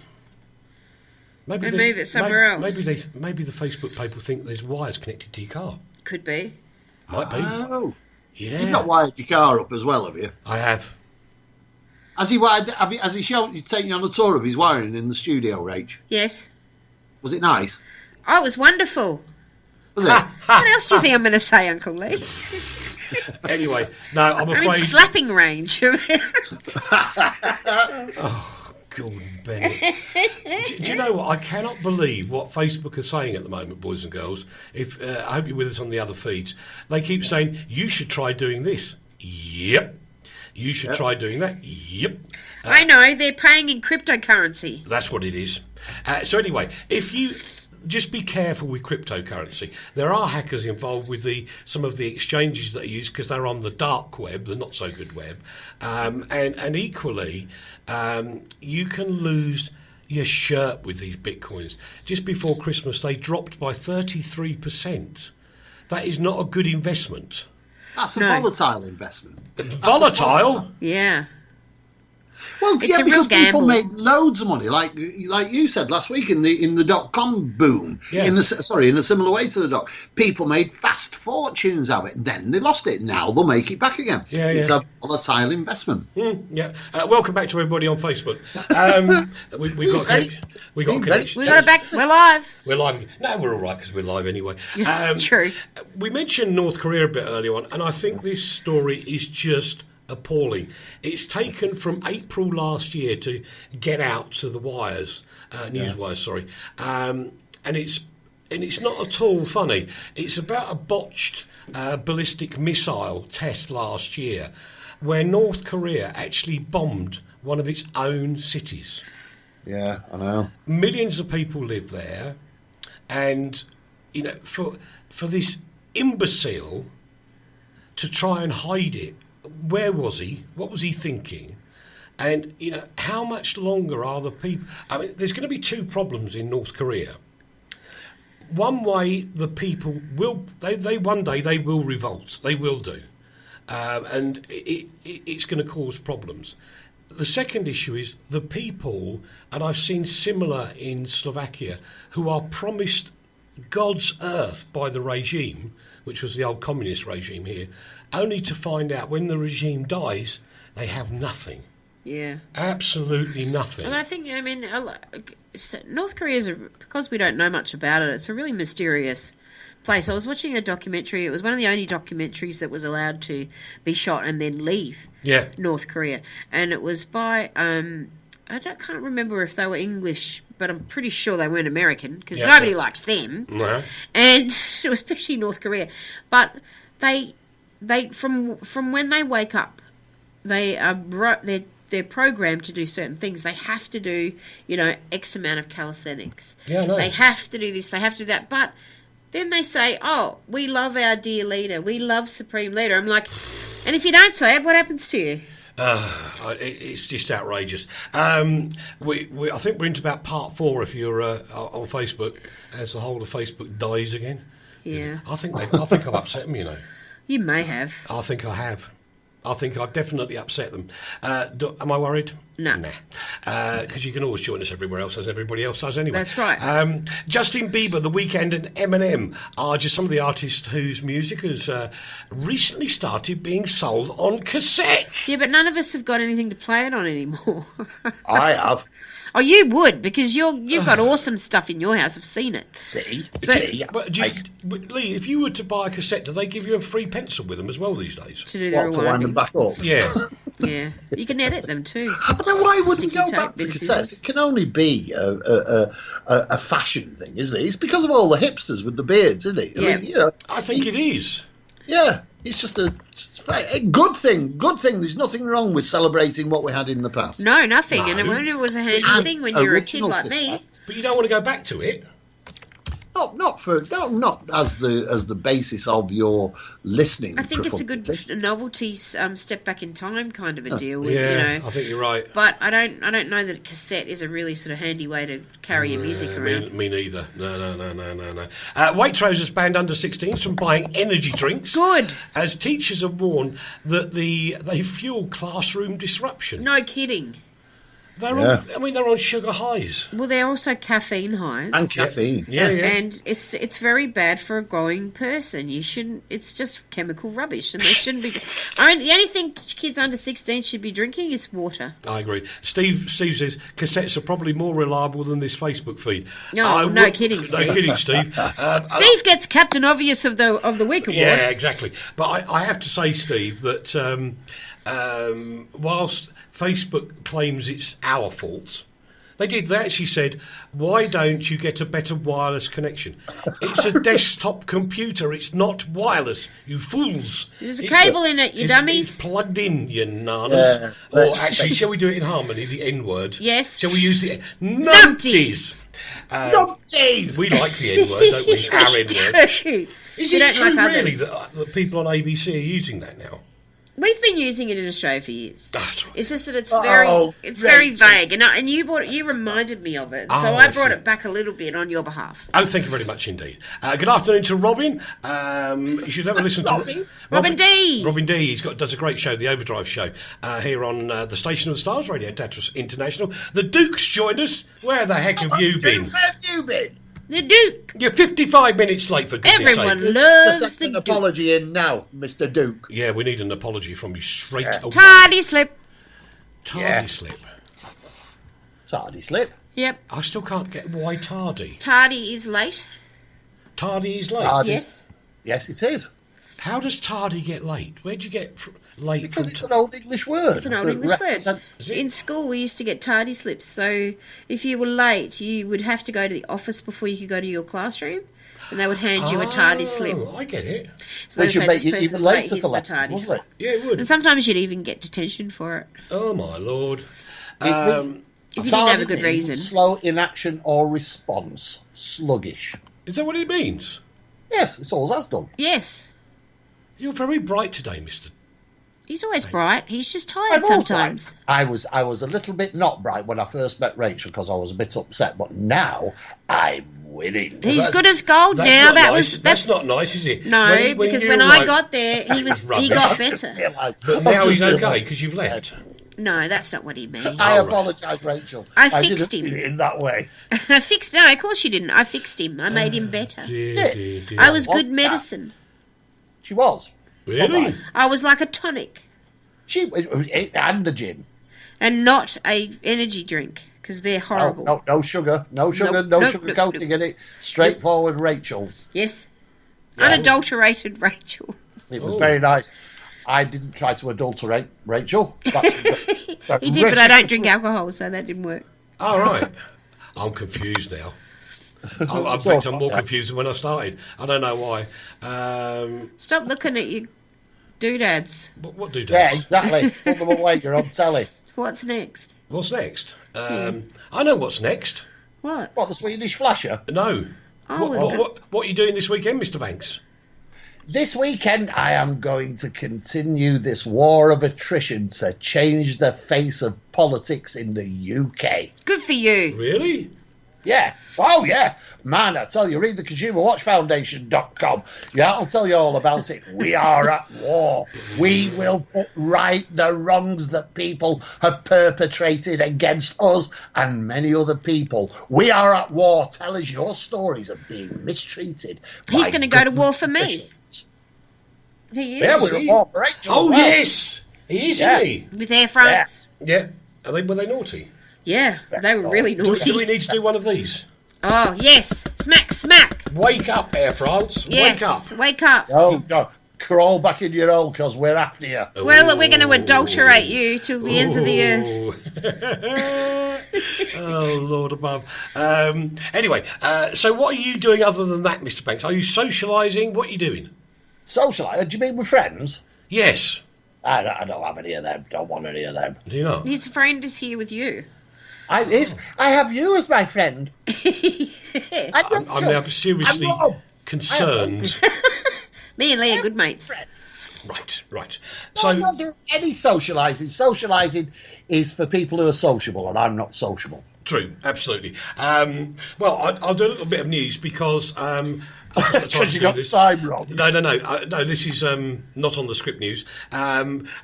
Move it somewhere else. Maybe the Facebook people think there's wires connected to your car. Could be. Might be. Oh. Yeah. You've not wired your car up as well, have you? I have. Has he shown you taken you on a tour of his wiring in the studio, Rach? Yes. Was it nice? Oh, it was wonderful. Was it? What else do you think I'm going to say, Uncle Lee? Anyway, no, I'm I'm afraid. in slapping range. Oh, Gordon Bennett. do you know what? I cannot believe what Facebook are saying at the moment, boys and girls. If I hope you're with us on the other feeds. They keep saying, you should try doing this. Yep. You should try doing that. Yep. I know, they're paying in cryptocurrency. That's what it is. So anyway, if you... Just be careful with cryptocurrency. There are hackers involved with some of the exchanges that are used because they're on the dark web, the not so good web, and equally, you can lose your shirt with these bitcoins. Just before Christmas, they dropped by 33%. That is not a good investment. That's a volatile investment. Volatile? Yeah. Well, It's a real because people gamble. made loads of money, like you said last week in the .com boom. Yeah. In a similar way to the dot, people made fast fortunes out of it. Then they lost it. Now they'll make it back again. Yeah, It's yeah. a volatile investment. Yeah. Welcome back to everybody on Facebook. We've got connection. We got it back. We're live. We're live. No, we're all right because we're live anyway. True. We mentioned North Korea a bit earlier on, and I think this story is just appalling. It's taken from April last year to get out to the wires, news wires, sorry, and it's not at all funny. It's about a botched ballistic missile test last year, where North Korea actually bombed one of its own cities. Yeah, I know. Millions of people live there, and for this imbecile to try and hide it. Where was he? What was he thinking? And, how much longer are the people... I mean, there's going to be two problems in North Korea. One way, the people will... They one day, they will revolt. They will do. And it's going to cause problems. The second issue is the people, and I've seen similar in Slovakia, who are promised God's earth by the regime, which was the old communist regime here, only to find out when the regime dies, they have nothing. Yeah. Absolutely nothing. And I think, North Korea because we don't know much about it, it's a really mysterious place. I was watching a documentary. It was one of the only documentaries that was allowed to be shot and then leave North Korea. And it was by, can't remember if they were English, but I'm pretty sure they weren't American because nobody likes them. No. And especially North Korea. But they from when they wake up, they're programmed to do certain things. They have to do, X amount of calisthenics. Yeah, I know. They have to do this, they have to do that. But then they say, oh, we love our dear leader. We love Supreme Leader. I'm like, and if you don't say it, what happens to you? It's just outrageous. I think we're into about part 4 if you're on Facebook, as the whole of Facebook dies again. Yeah. I think I've upset them, You may have. I think I have. I think I've definitely upset them. Am I worried? No. Nah. Because you can always join us everywhere else, as everybody else does anyway. That's right. Justin Bieber, The Weeknd and Eminem are just some of the artists whose music has recently started being sold on cassette. Yeah, but none of us have got anything to play it on anymore. I have. Oh, you would, because you've got awesome stuff in your house. I've seen it. See? But Leigh, if you were to buy a cassette, do they give you a free pencil with them as well these days? To do the To wind them rewinding. back up? Yeah. Yeah. You can edit them too. But then why wouldn't you Sticky go tape, back to bit of cassettes? scissors. It can only be a fashion thing, isn't it? It's because of all the hipsters with the beards, isn't it? Yeah. I mean, I think it is. Yeah, it's just a good thing. Good thing. There's nothing wrong with celebrating what we had in the past. No, nothing. No. And it was a handy thing when you were a kid Original like me. cassettes. But you don't want to go back to it. Not as the basis of your listening. I think it's a good profundity. novelty step back in time kind of a deal. With, Yeah, I think you're right. But I don't know that a cassette is a really sort of handy way to carry your music around. Me neither. No. Waitrose has banned under 16s from buying energy drinks. Good. As teachers are warned that they fuel classroom disruption. No kidding. They're on sugar highs. Well, they're also caffeine highs. And caffeine. Yeah. And it's very bad for a growing person. You shouldn't. It's just chemical rubbish, and they shouldn't be. I mean, the only thing kids under 16 should be drinking is water. I agree. Steve says cassettes are probably more reliable than this Facebook feed. No kidding, Steve. No kidding, Steve. Steve gets Captain Obvious of the Week award. Yeah, exactly. But I have to say, Steve, that whilst Facebook claims it's our fault, they actually said, why don't you get a better wireless connection? It's a desktop computer. It's not wireless, you fools. There's a cable in it, you dummies. It's plugged in, you nanas. Or actually, shall we do it in harmony, the N-word? Yes. Shall we use the numpties? Numpties! We like the N-word, don't we? Our N-word. Is it true, like really, that people on ABC are using that now? We've been using it in Australia for years. That's right. It's just that it's very vague, and you reminded me of it, so I brought it back a little bit on your behalf. Oh, thank you very much indeed. Good afternoon to Robin. You should have a listen to Robin D. Robin D. Does a great show, the Overdrive Show, here on the Station of the Stars, Radio Tatras International. The Duke's joined us. Where the heck have you been? Where have you been? The Duke. You're 55 minutes late, for goodness sake. Everyone loves the an Duke. apology in now, Mr. Duke. Yeah, we need an apology from you straight away. Tardy slip. Tardy slip. Tardy slip. Yep. I still can't get why tardy. Tardy is late. Tardy is late. Tardy. Yes. Yes, it is. How does tardy get late? Where'd you get late Because from? it's an old English word. It's an old English word. Is it? In school, we used to get tardy slips. So if you were late, you would have to go to the office before you could go to your classroom, and they would hand you a tardy slip. Oh, I get it. So they Which would would say, make this you person's even late, later here's for my lessons, tardy wouldn't slip. it? Yeah, it would. And sometimes you'd even get detention for it. Oh, my Lord. If you didn't have a good reason. Slow in action or response. Sluggish. Is that what it means? Yes, it's all that's done. Yes. You're very bright today, Mr. He's always bright. He's just I'm tired all sometimes. bright. I was a little bit not bright when I first met Rachel because I was a bit upset, but now I'm winning. He's good as gold now. That's not nice, is it? No, because when I got there, he got better. But now he's okay because you've left. No, that's not what he meant. I apologise, Rachel. I fixed didn't him. mean it in that way. I fixed. No, of course you didn't. I fixed him. I made him better. Dear. I was good medicine. She was. Really? I was like a tonic. And a gin. And not a energy drink, because they're horrible. No sugar. No sugar, Nope, no sugar coating in it. Straightforward Rachel. Yes. Unadulterated Rachel. It was very nice. I didn't try to adulterate Rachel. He did, but I don't drink alcohol, so that didn't work. All right. I'm confused now. I'm more confused than when I started. I don't know why. Stop looking at your doodads. What doodads? Yeah, exactly. Put them away. You're on telly. What's next? What's next? I know what's next. What? What, the Swedish Flasher? No. What are you doing this weekend, Mr. Banks? This weekend, I am going to continue this war of attrition to change the face of politics in the UK. Good for you. Really? Yeah. Oh, yeah. Man, I tell you, read the ConsumerWatchFoundation.com. Yeah, I'll tell you all about it. We are at war. We will put right the wrongs that people have perpetrated against us and many other people. We are at war. Tell us your stories of being mistreated. He's going to go to war for me. He is. Yeah, we're at war for Rachel. Oh, yes. He is, isn't he? With Air France. Yeah. Were they naughty? Yeah, they were really naughty. Do we need to do one of these? Oh, yes. Smack, smack. Wake up, Air France. Yes, wake up. Oh, no. Crawl back in your hole because we're after you. Well, we're going to adulterate you till the ends of the earth. Oh, Lord above. Anyway, so what are you doing other than that, Mr. Banks? Are you socialising? What are you doing? Socialise? Do you mean with friends? Yes. I don't have any of them. Don't want any of them. Do you not? His friend is here with you. I have you as my friend. I'm now seriously concerned. Me and Leigh are good mates. Right. So I'm not doing any socialising. Socialising is for people who are sociable, and I'm not sociable. True, absolutely. Well, I'll do a little bit of news because Because you got the time wrong. No, this is not on the script news.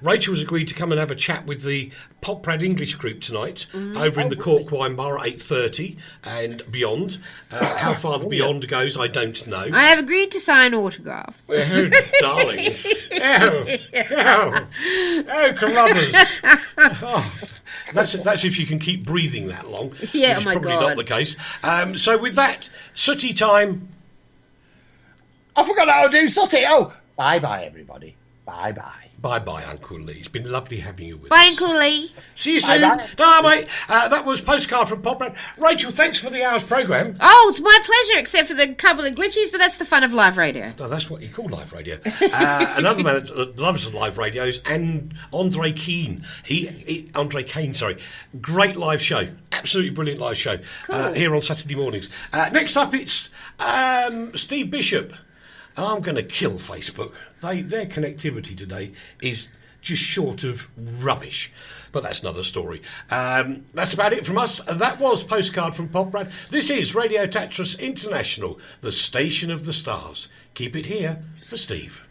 Rachel's agreed to come and have a chat with the Poprad English group tonight over in the Cork Wine Bar at 8:30 and beyond. How far the beyond goes, I don't know. I have agreed to sign autographs. Oh, darlings. Oh, carruthers. Oh. That's if you can keep breathing that long. Yeah, which oh my is probably God. not the case. So with that, sooty time. I forgot how to do sooty. Oh, bye-bye, everybody. Bye-bye. Bye-bye, Uncle Leigh. It's been lovely having you with Bye, us. Uncle Leigh. See you soon. Bye-bye. Ta-ra, mate. That was Postcard from Poprad. Rachel, thanks for the hour's programme. Oh, it's my pleasure, except for the couple of glitches, but that's the fun of live radio. Oh, that's what you call live radio. Another man that loves live radios, and Andre Kane. Andre Kane, sorry. Great live show. Absolutely brilliant live show. Cool. Here on Saturday mornings. Next up, it's Steve Bishop. And I'm going to kill Facebook. Their connectivity today is just short of rubbish. But that's another story. That's about it from us. That was Postcard from Poprad. This is Radio Tatras International, the station of the stars. Keep it here for Steve.